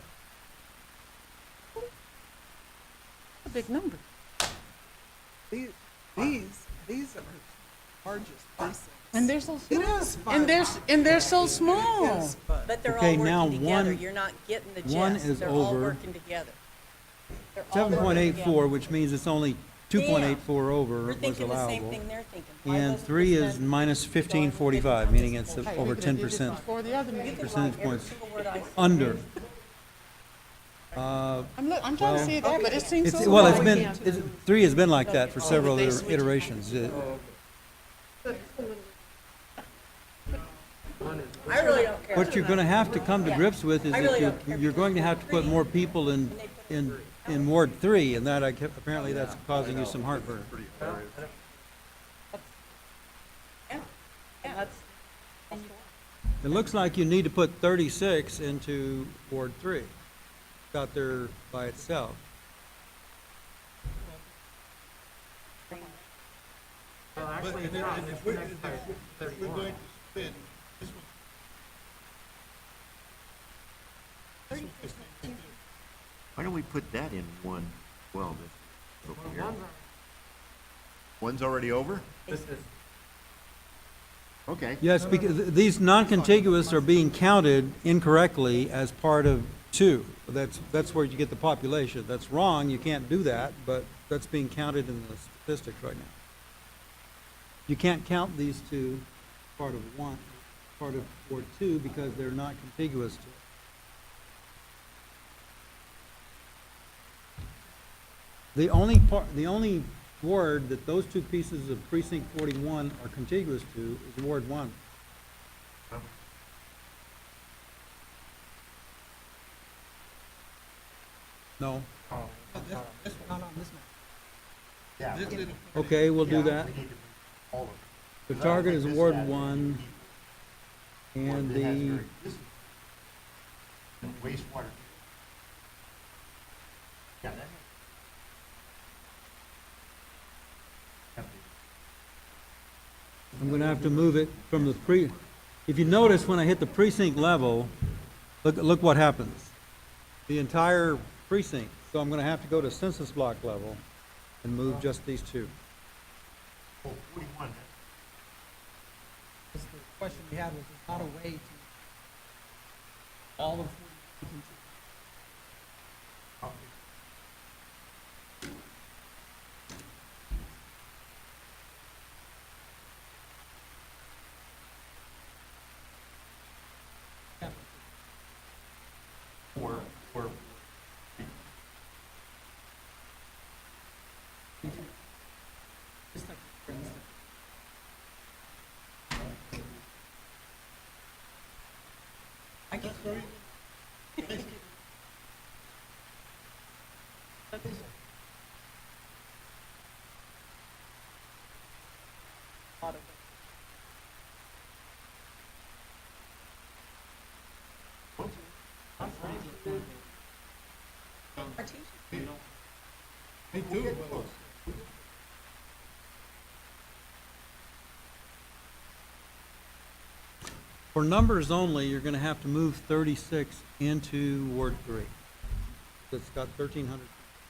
A big number. These are largest precincts. And they're so small. is fun. And they're so small. But they're Okay, all now working together. one- You're not getting the one gist. is They're all over. working together. They're all working 7.84, together. which means it's only 2.84 over We're was thinking the same allowable. thing they're thinking. Why And doesn't 3 this is then minus be going 1545, with meaning it's participants? Hey, over we could've did this 10% before the other You meeting. can percentage write every points single word I say. under. I'm trying to say that, but it seems so. Well, it's small. been, 3 has been like that for several iterations. I really don't care. What you're going to have to come to grips with is I really that don't care. you're going to have to put more people in Ward 3, and that apparently that's causing you some heartburn. Yeah, that's, It looks like you need to put 36 into Ward 3. It's out there by itself. If we're going to spend, this one. Why don't we put that in 112? Over here? One's already over? Okay. Yes, because these non-contiguous are being counted incorrectly as part of 2. That's where you get the population. That's wrong, you can't do that, but that's being counted in the statistics right now. You can't count these two part of 1, part of Ward 2, because they're not contiguous to it. The only ward that those two pieces of precinct 41 are contiguous to is Ward 1. No? Yeah. Okay, we'll do that. All of The target is Ward 1, and the, wastewater. Yeah, that. I'm gonna have to move it from the if you notice, when I hit the precinct level, look what happens. The entire precinct, so I'm gonna have to go to census block level and move just these two. Oh, 41. The question we had was, there's not a way to all of Or I get Me too, but For numbers only, you're gonna have to move 36 into Ward 3. It's got 1,300,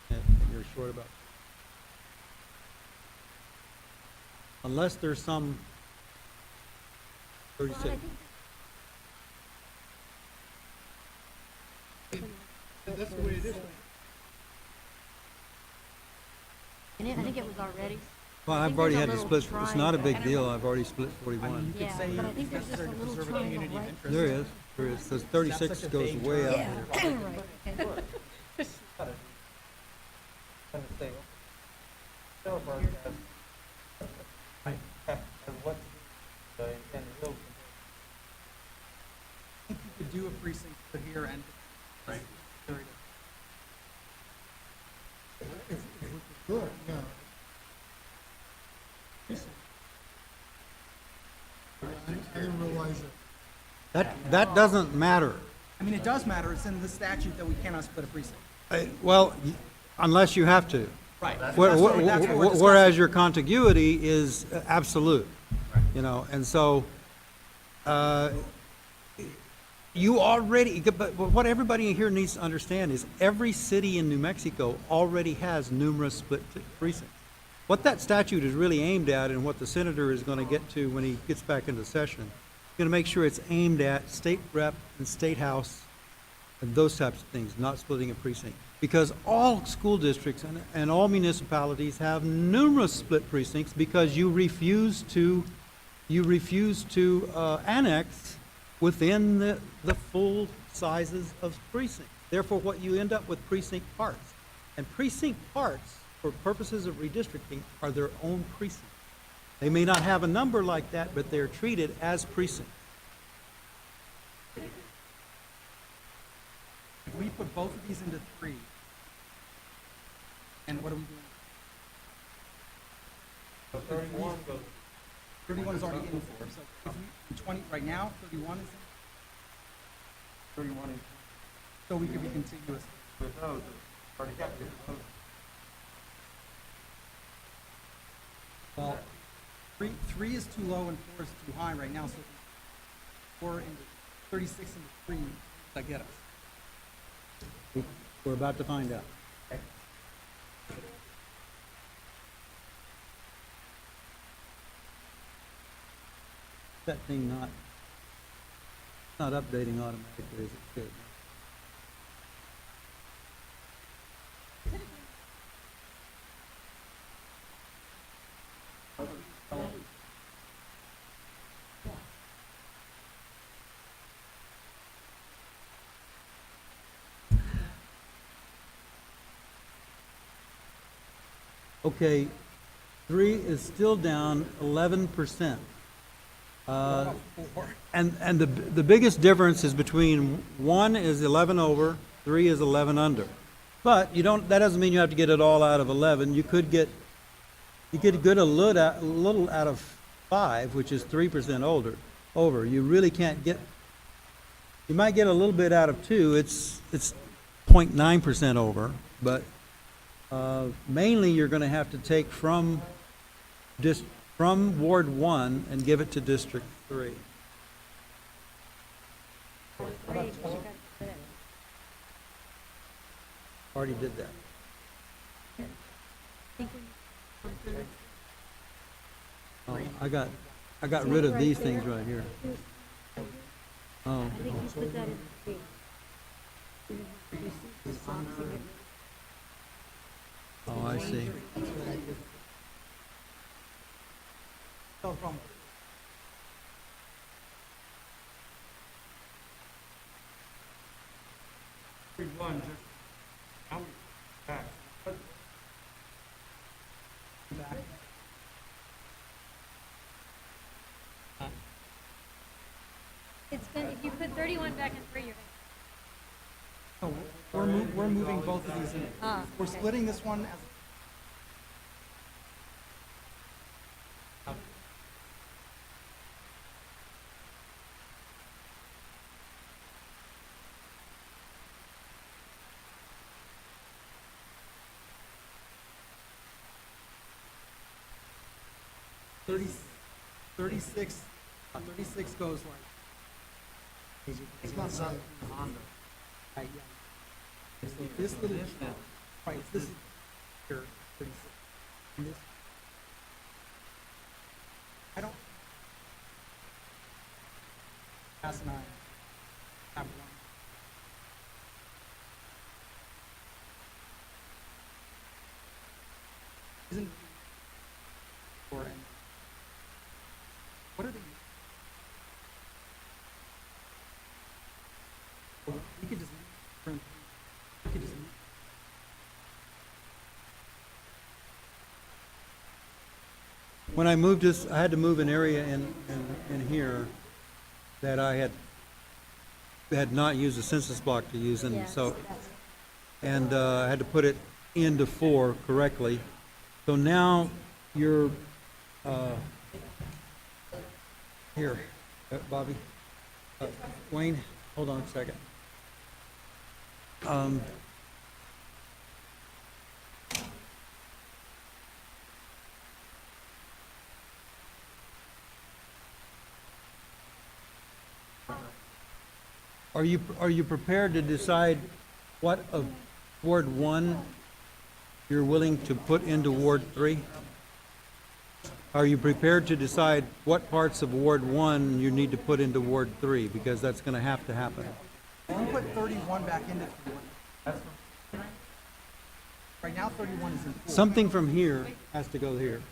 and you're short about. Unless there's some 36. that's the way it is. And I think it was already. Well, I I've think already there's had a to little split, it's not a big triangle. deal, I've already split 41. Yeah, but I think there's just a little triangle right. There is, because 36 goes way out. Yeah, right, okay. I think you could do a precinct put here and. Right. Good, yeah. I didn't realize it. That doesn't matter. I mean, it does matter. It's in the statute that we cannot split a precinct. Well, unless you have to. Right. Whereas your contiguity is absolute, you know, and so, you already, but what everybody here needs to understand is every city in New Mexico already has numerous split precincts. What that statute is really aimed at, and what the senator is gonna get to when he gets back into session, gonna make sure it's aimed at state rep and state house and those types of things, not splitting a precinct. Because all school districts and all municipalities have numerous split precincts because you refuse to annex within the full sizes of precincts. Therefore, what you end up with precinct parts. And precinct parts, for purposes of redistricting, are their own precinct. They may not have a number like that, but they're treated as precincts. If we put both of these into 3, and what are we doing? 31 is already in 4, so if we, 20, right now, 31 is in? 31 is. So we could be contiguous. With those, already got those. Well, 3 is too low and 4 is too high right now, so 4 into 36 into 3, that get us? We're about to find out. That thing not updating automatically as it should. Okay, 3 is still down 11%. And the biggest difference is between 1 is 11 over, 3 is 11 under. But that doesn't mean you have to get it all out of 11. You could get a little out of 5, which is 3% over. You really can't get, you might get a little bit out of 2. It's 0.9% over, but mainly you're going to have to take from Ward 1 and give it to District 3. Already did that. Oh, I got rid of these things right here. Oh, I think you put that in 3. oh, I see. No problem. One, just out, back. Back. It's been, if you put 31 back in 3, you're No, we're moving both of these in. We're okay. splitting this one as 36 goes like. It's not right on the. Right, yeah. So this little, right, this is here, 36. And this. I don't. Asinine. Have one. Isn't. Or any. What are they? Well, we could just. We could just. When I moved this, I had to move an area in here that I had not used a census block to use, and so, and I had to put it into 4 correctly. So now you're, here, Bobby, Wayne, hold on a second. Are you prepared to decide what of Ward 1 you're willing to put into Ward 3? Are you prepared to decide what parts of Ward 1 you need to put into Ward 3? Because that's going to happen. We'll put 31 back into 3. Right now, 31 is in 4. Something from here has to go here.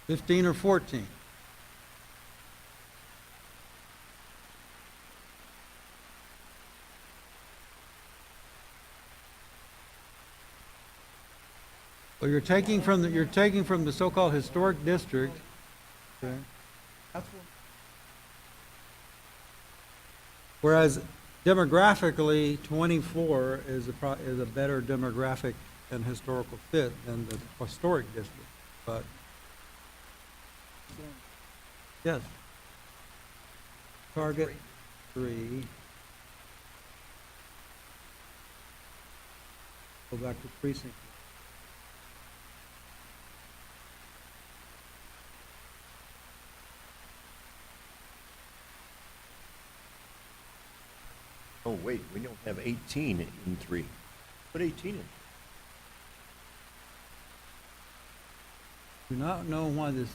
15 or 14? Well, you're taking from the so-called historic district. Okay. That's what. Whereas demographically, 24 is a better demographic and historical fit than the historic district, but. Yes. Target 3. Go back to precinct. Oh, wait, we don't have 18 in 3. Put 18 in. Do not know why this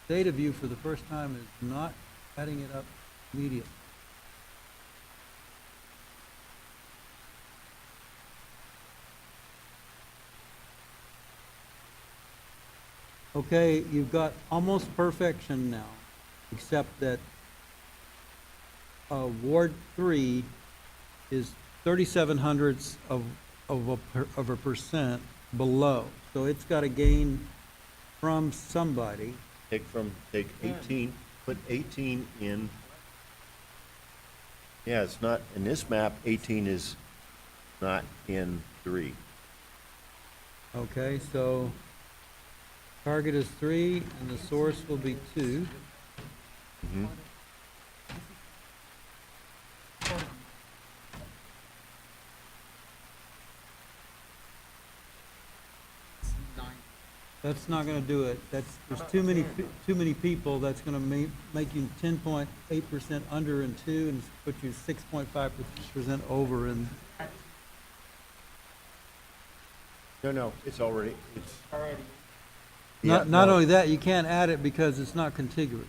data view for the first time is not adding it up immediately. Okay, you've got almost perfection now, except that Ward 3 is 37/100ths of a percent below. So it's got to gain from somebody. Take 18, put 18 in. Yeah, it's not, in this map, 18 is not in 3. Okay, so target is 3 and the source will be 2. Mhm. That's not going to do it. There's too many people. That's going to make you 10.8% under in 2 and put you 6.5% over in. No, it's already. Not only that, you can't add it because it's not contiguous.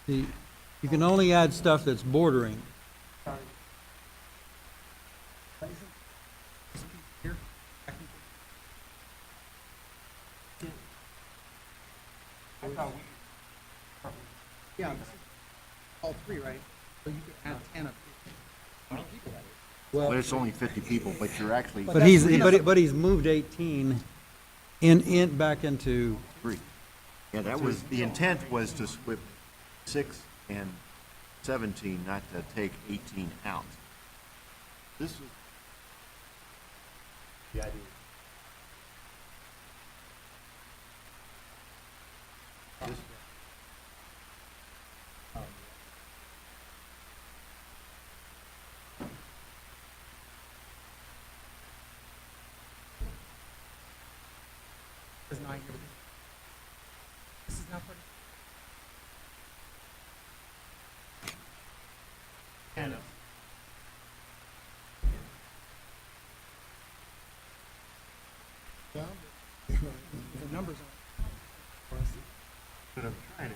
See, you can only add stuff that's bordering. Yeah, this is all 3, right? So you could add 10 of each. How many people that is? Well, it's only 50 people, but you're actually. But he's moved 18 back into 3. Yeah, that was, the intent was to split 6 and 17, not to take 18 out. This is the idea. line here. This is not part of. And the numbers on. But I'm trying to.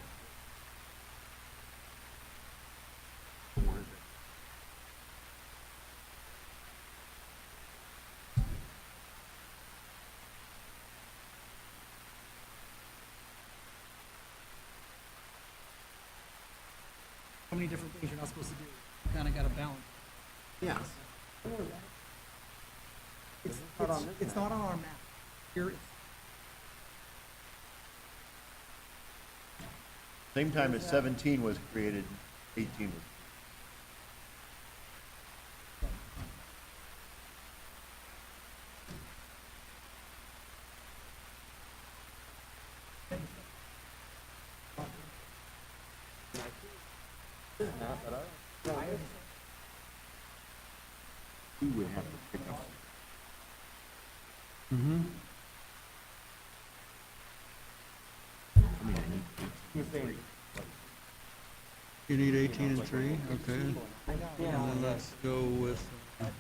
So many different things you're not supposed to do. You kind of got to balance. Yeah. It's not on our map. Here, it's Same time as 17 was created, 18 was. We would have to pick up. Mm-hmm. You need 18 and 3, okay. And then let's go with, okay.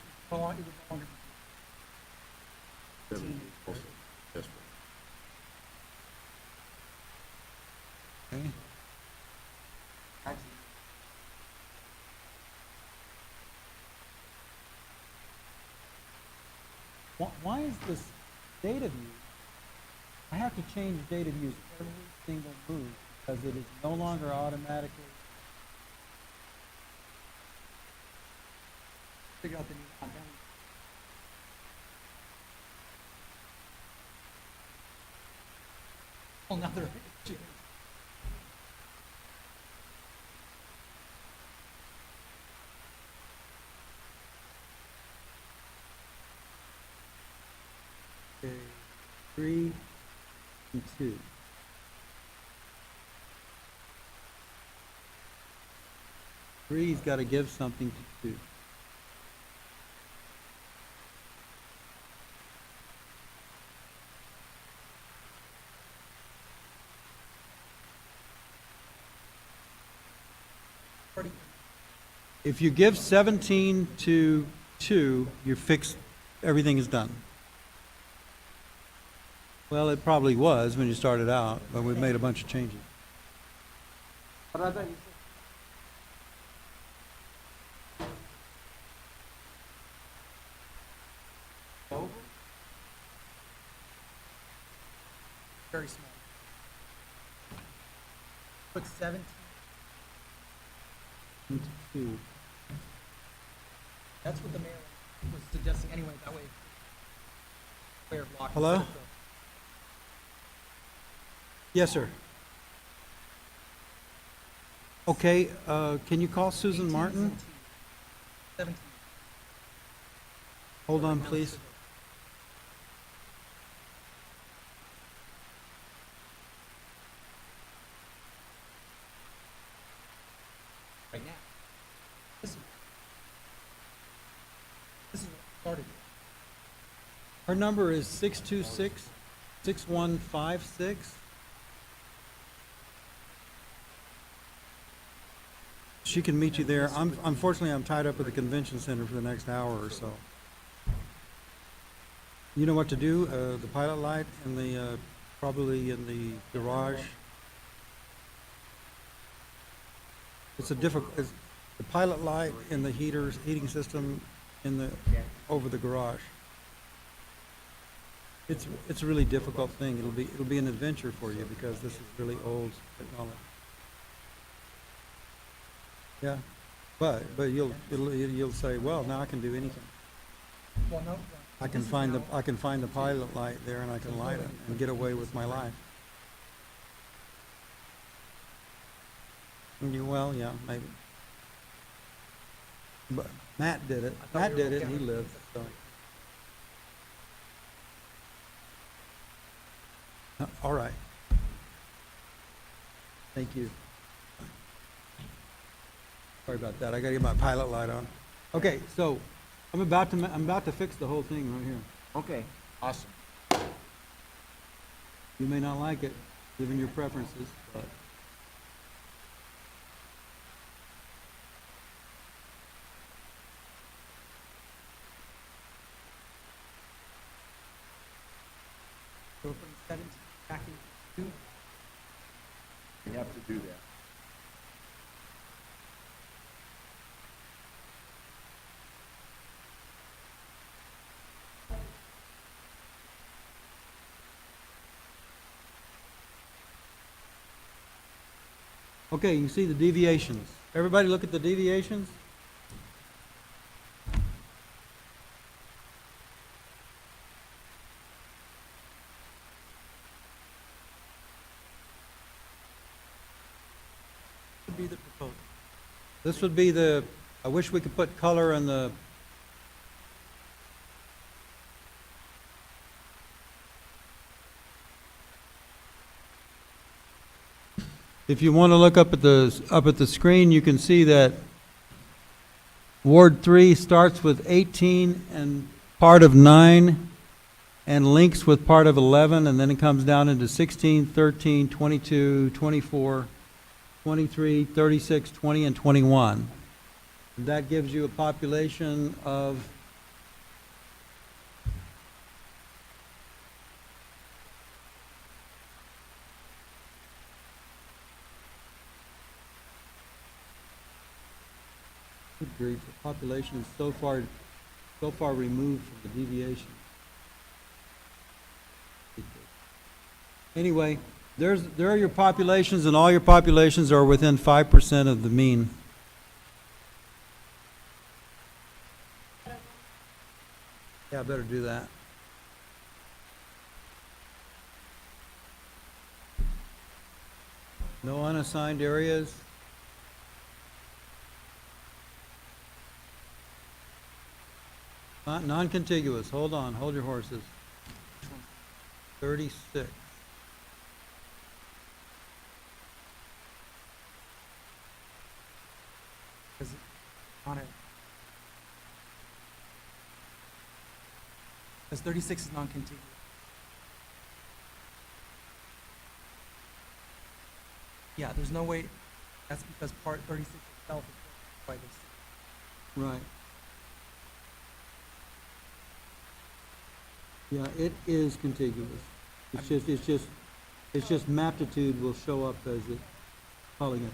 Why is this data view? I have to change data views every single move because it is no longer automatically. figure out the new one. Another issue. Okay, 3 and 2. Three's got to give something to 2. If you give 17 to 2, you're fixed, everything is done. Well, it probably was when you started out, but we've made a bunch of changes. But I thought you said. Over? Very small. Put 17. 2. That's what the mayor was suggesting anyway, that way. Clear block. Hello? Yes, sir. Okay, can you call Susan Martin? 17. Hold on, please. Right now. This is what started it. Her number is 626-6156. She can meet you there. Unfortunately, I'm tied up at the convention center for the next hour or so. You know what to do? The pilot light in the, probably in the garage. It's a difficult, the pilot light in the heating system in the, over the garage. It's a really difficult thing. It'll be an adventure for you because this is really old technology. Yeah, but you'll say, well, now I can do anything. Well, no. I can find the pilot light there and I can light it and get away with my life. Well, yeah, maybe. But Matt did it. Matt did it and he lived, so. All right. Thank you. Sorry about that. I gotta get my pilot light on. Okay, so I'm about to fix the whole thing right here. Okay, awesome. You may not like it, given your preferences, but So we're putting 17 back in 2. We have to do that. okay, you can see the deviations. Everybody look at the deviations? Would be the proposal. This would be the, I wish we could put color in the, if you want to look up at the screen, you can see that Ward 3 starts with 18 and part of 9 and links with part of 11, and then it comes down into 16, 13, 22, 24, 23, 36, 20, and 21. That gives you a population of good grief, the population is so far removed from the deviation. Anyway, there are your populations, and all your populations are within 5% of the mean. Yeah, I better do that. No unassigned areas. Non-contiguous, hold on, hold your horses. 36. Because on it. Because 36 is non-contiguous. Yeah, there's no way, that's because part 36 itself is by this. Right. Yeah, it is contiguous. It's just maptitude will show up as a polygon.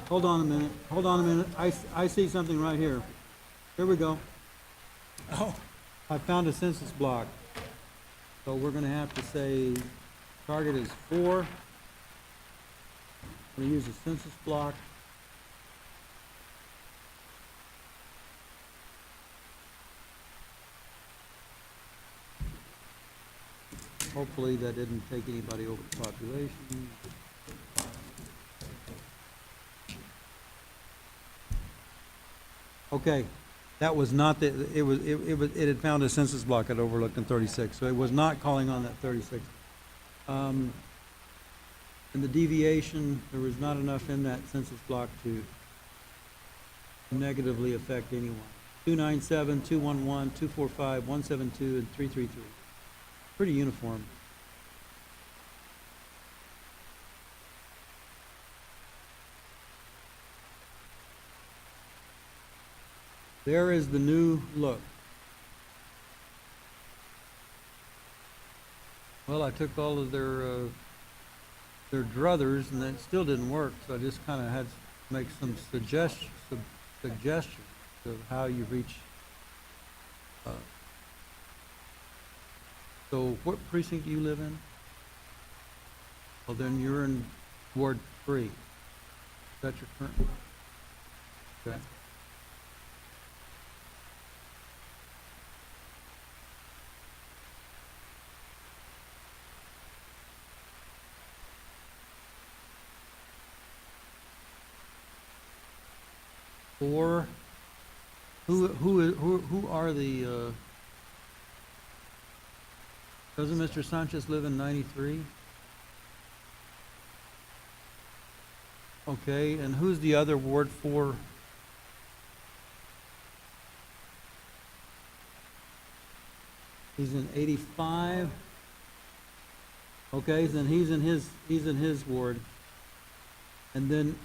Hold on a minute. I see something right here. Here we go. Oh. I found a census block. So we're gonna have to say target is 4. I'm gonna use a census block. Hopefully that didn't take anybody over the population. Okay, that was not the, it had found a census block it overlooked in 36, so it was not calling on that 36. And the deviation, there was not enough in that census block to negatively affect anyone. 297, 211, 245, 172, and 333. Pretty uniform. There is the new look. Well, I took all of their druthers, and that still didn't work, so I just kind of had to make some suggestions of how you reach. So what precinct do you live in? Well, then you're in Ward 3. Is that your current? Okay. Or who are the doesn't Mr. Sanchez live in 93? Okay, and who's the other Ward 4? He's in 85. Okay, then he's in his ward. And then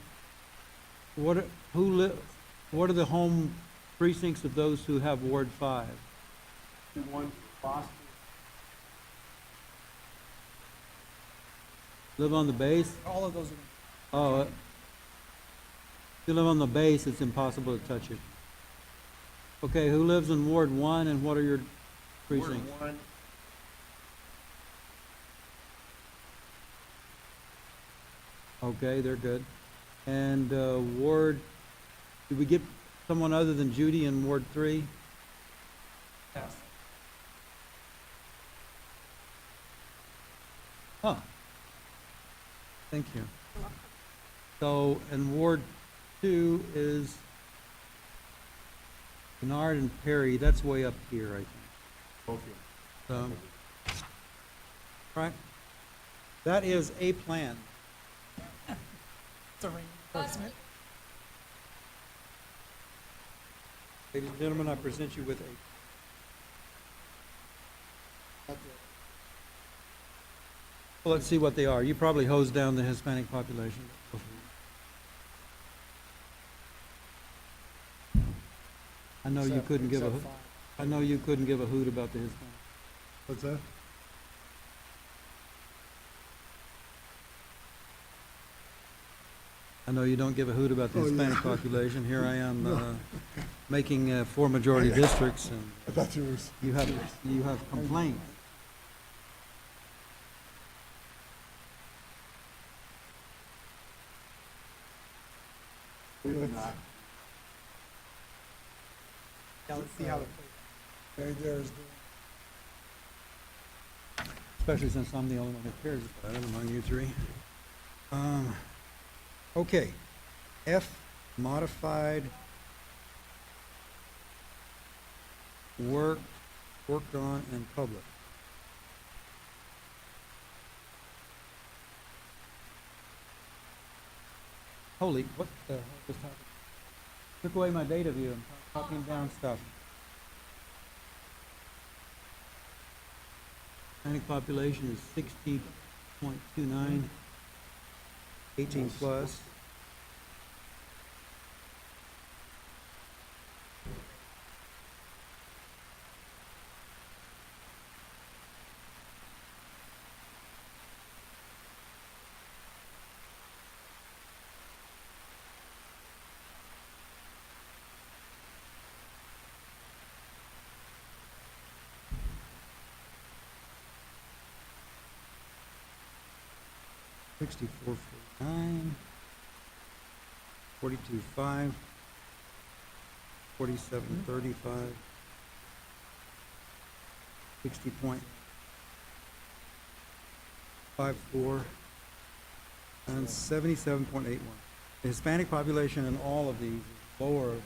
what are the home precincts of those who have Ward 5? Live on the base? All of those are, Oh, if you live on the base, it's impossible to touch it. Okay, who lives in Ward 1 and what are your precincts? Ward 1. Okay, they're good. And Ward, did we get someone other than Judy in Ward 3? yes. Huh. Thank you. So, and Ward 2 is Kennard and Perry, that's way up here, I think. Right? That is a plan. It's a reimbursement. Ladies and gentlemen, I present you with a. Well, let's see what they are. You probably hosed down the Hispanic population. I know you couldn't give a, I know you couldn't give a hoot about the Hispanic. What's that? I know you don't give a hoot about the Oh, yeah. Hispanic population. Here I am, making 4 majority districts, and I thought you were. you have complaints. Yeah, let's see how it plays. Right there is Especially since I'm the only one that cares about it among you three. Okay, F, modified, worked on in public. Holy, what the hell was happening? Took away my data view, I'm copying down stuff. Hispanic population is 60.29, 18 plus. $64.49, 42.5, 47.35, 60.54, and 77.81. The Hispanic population in all of these is lower than.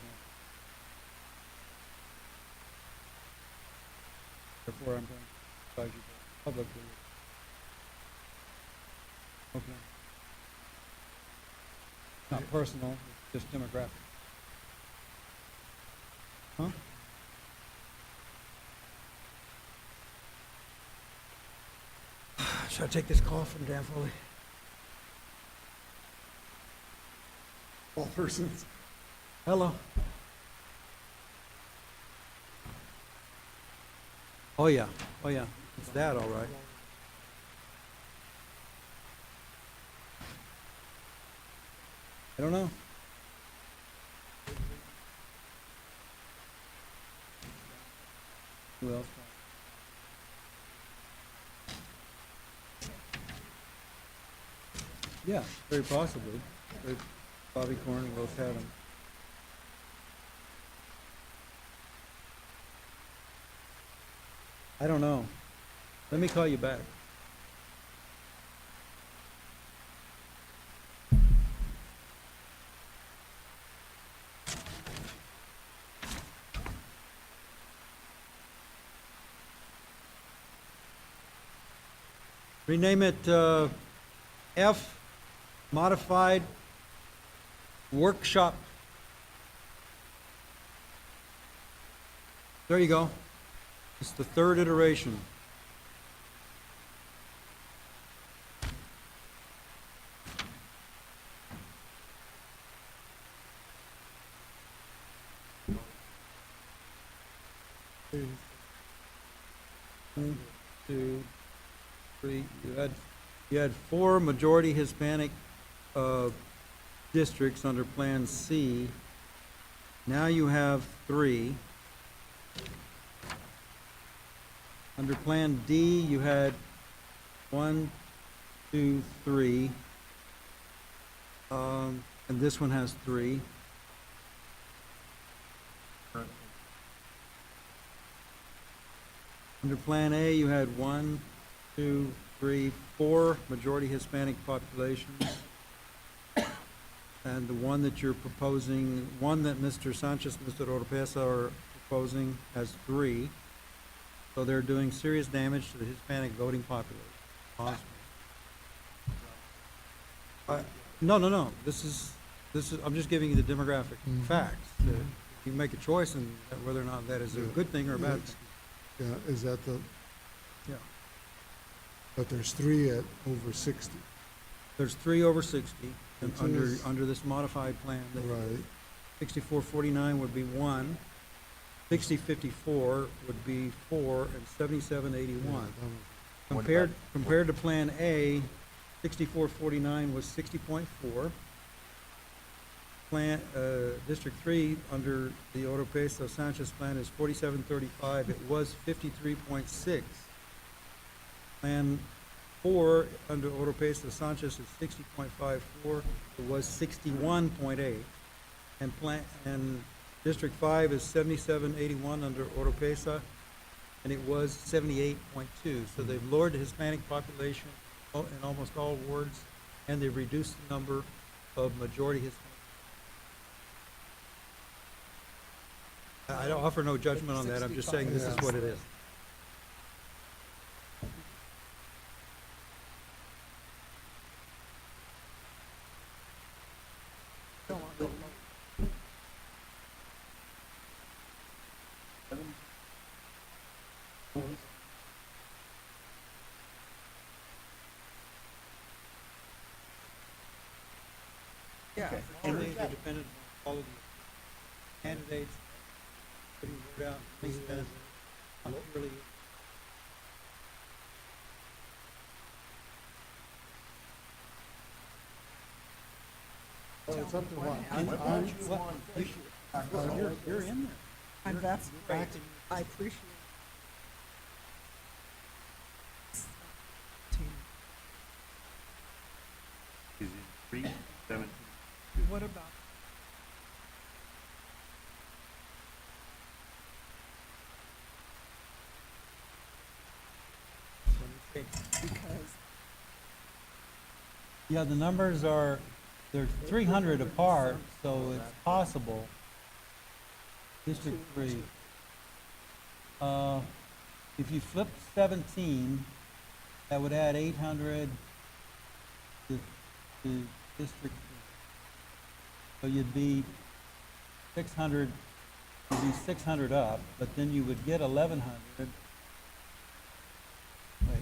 Therefore, I'm going to advise you publicly. Okay. Not personal, it's just demographic. Huh? Should I take this call from Dan Foley? all persons. Hello. Oh, yeah, it's that, all right. I don't know. Who else? Yeah, very possibly. Bobby Corn, Will Tatum. I don't know. Let me call you back. Rename it F, modified workshop. There you go. It's the third iteration. One, two, three. You had four majority Hispanic districts under Plan C. Now you have three. Under Plan D, you had 1, 2, 3. And this one has 3. Under Plan A, you had 1, 2, 3, 4 majority Hispanic populations. And the one that you're proposing, one that Mr. Sanchez, Mr. Oropesa are proposing has 3. So they're doing serious damage to the Hispanic voting population. No. This is, I'm just giving you the demographic facts. You can make a choice and whether or not that is a good thing or a bad thing. Yeah, is that the, Yeah. but there's 3 at over 60, There's 3 over 60 and Which under, is- under this modified plan. right? 6449 would be 1, 6054 would be 4, and 7781. Compared to Plan A, 6449 was 60.4. Plan, District 3, under the Oropesa Sanchez plan is 4735, it was 53.6. Plan 4, under Oropesa Sanchez is 60.54, it was 61.8. And District 5 is 7781 under Oropesa, and it was 78.2. So they've lowered the Hispanic population in almost all wards, and they've reduced the number of majority Hispanic. I don't offer no judgment on that, I'm just saying this is what it is. Yeah. And they are dependent on all of the candidates, putting word out, things that are really. Well, it's up to what? You're in there. And that's great. I appreciate Is it 3, 7? What about? Because Yeah, the numbers are, they're 300 apart, so it's possible. District 3. If you flip 17, that would add 800 to District 3. So you'd be 600, you'd be 600 up, but then you would get 1,100. Wait.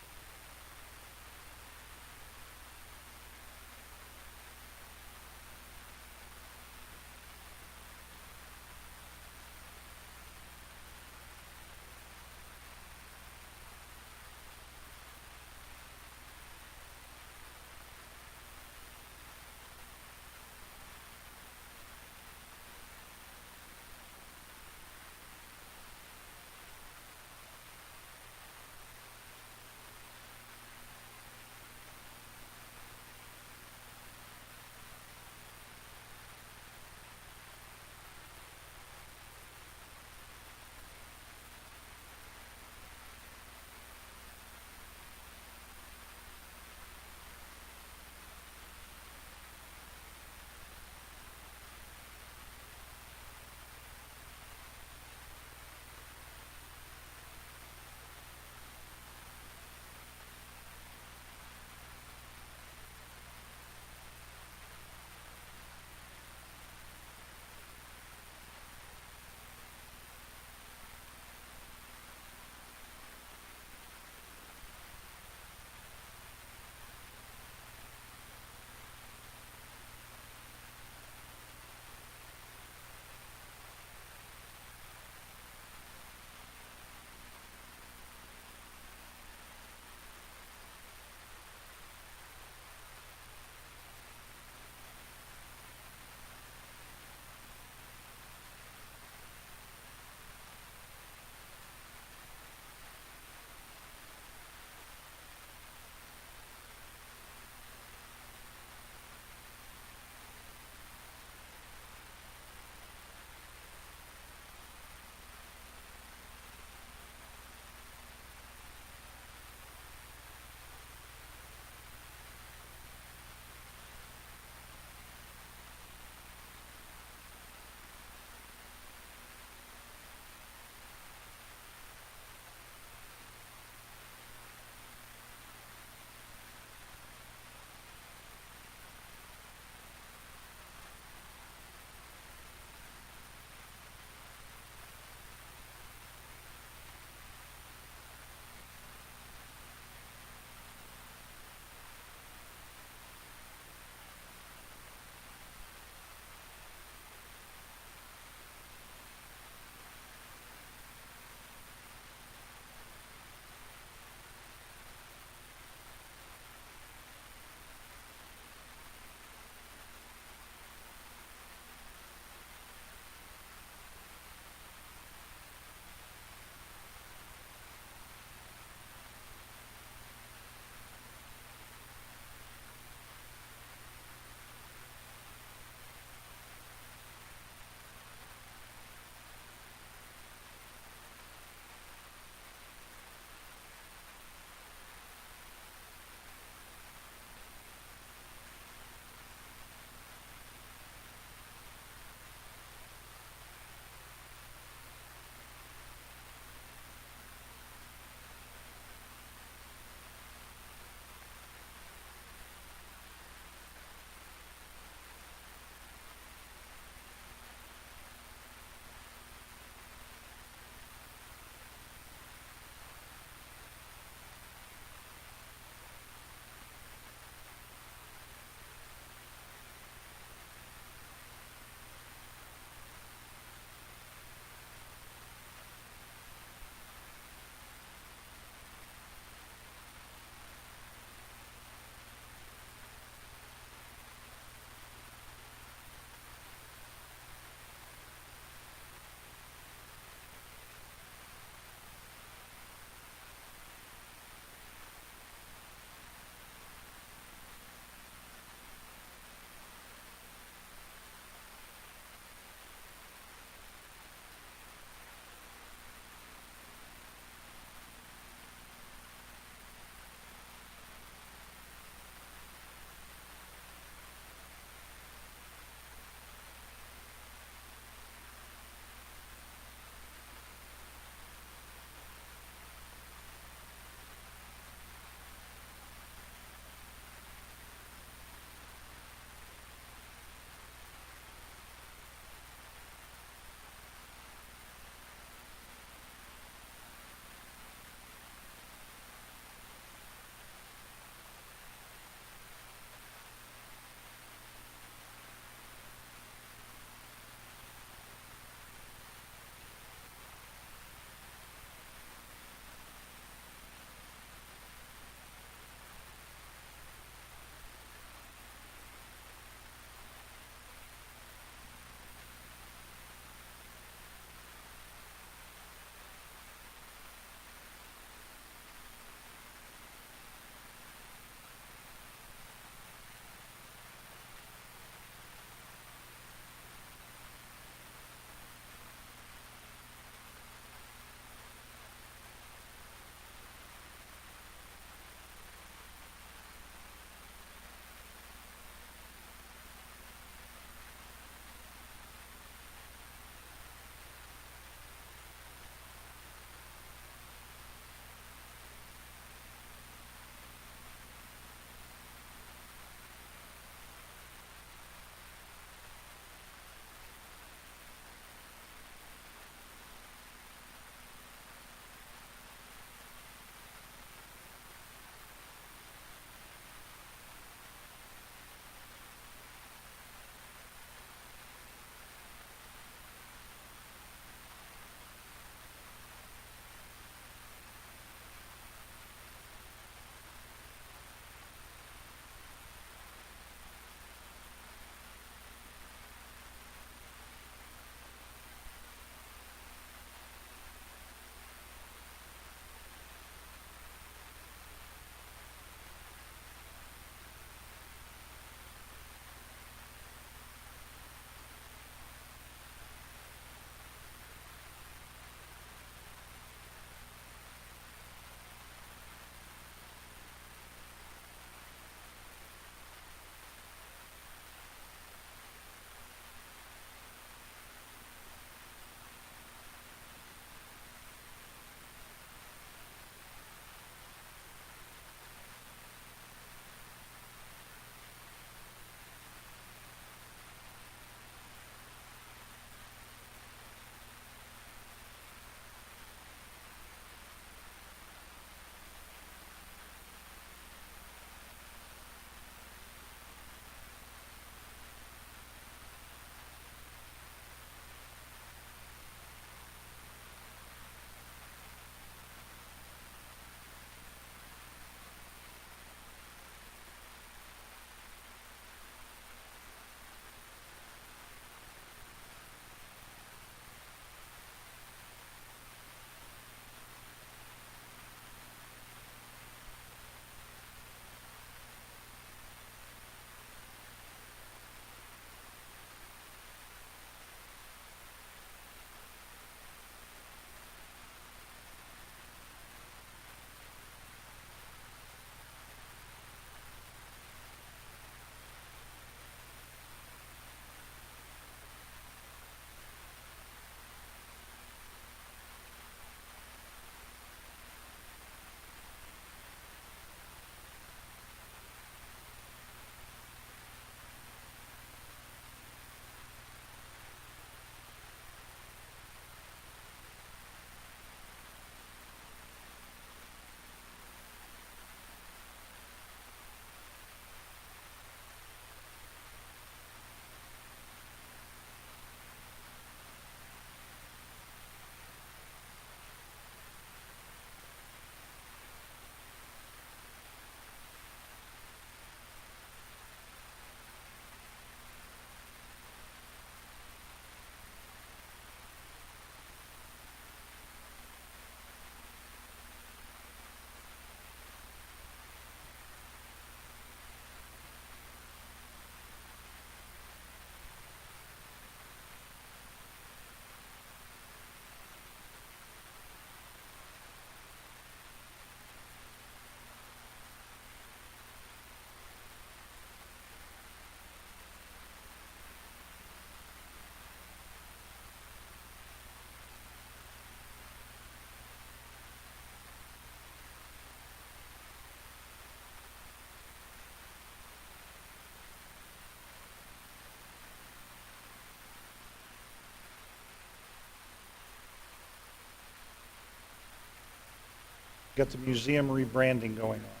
got the museum rebranding going on.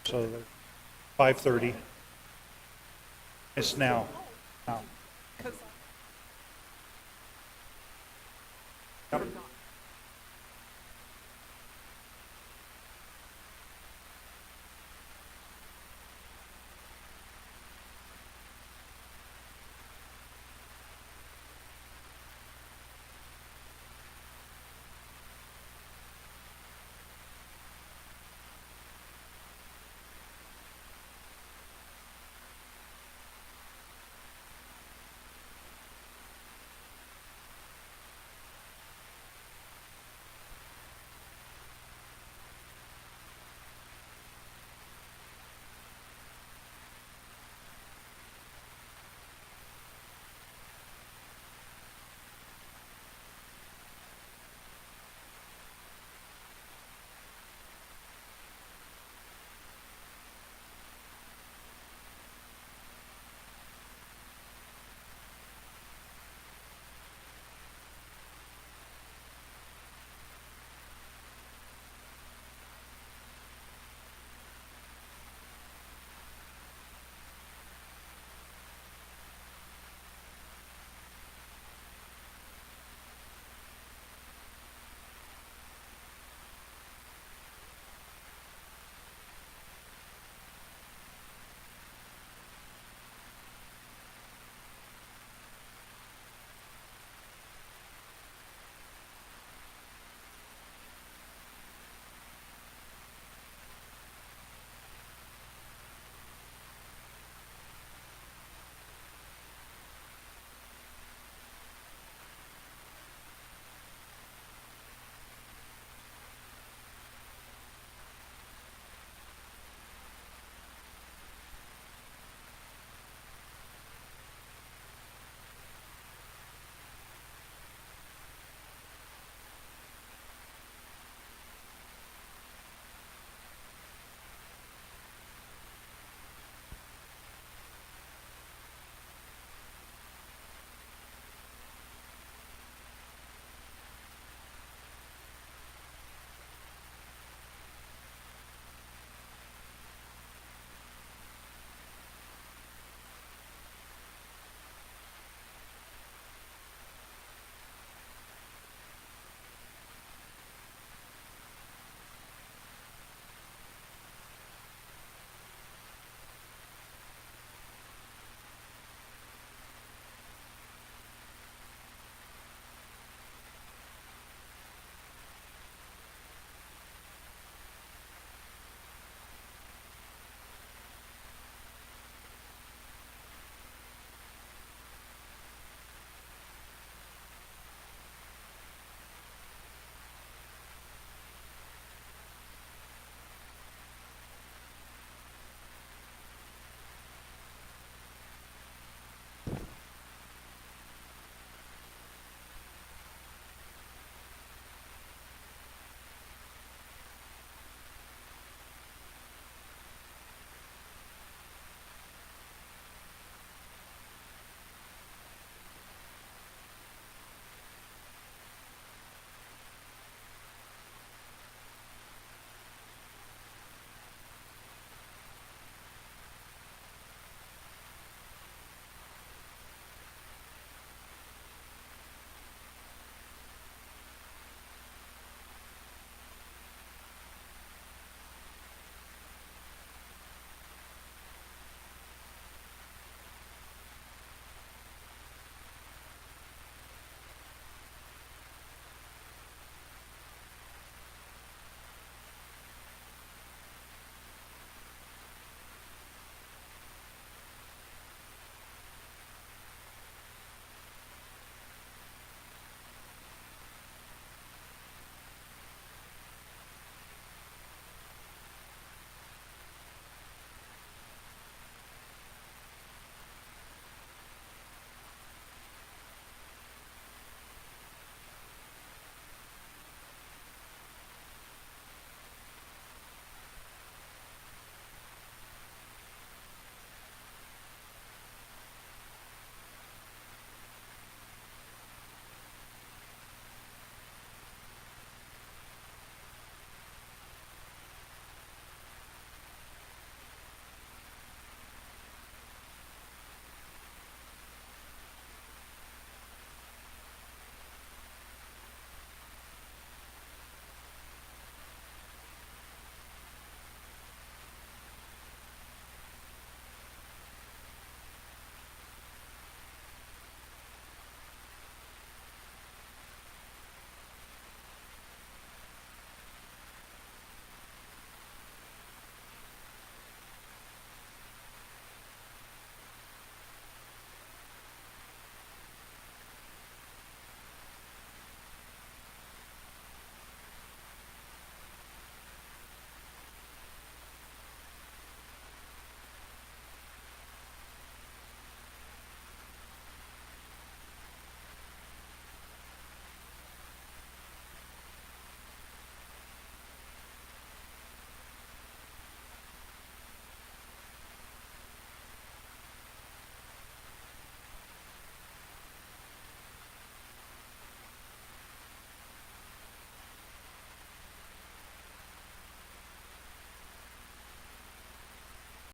So the 5:30. It's now. Because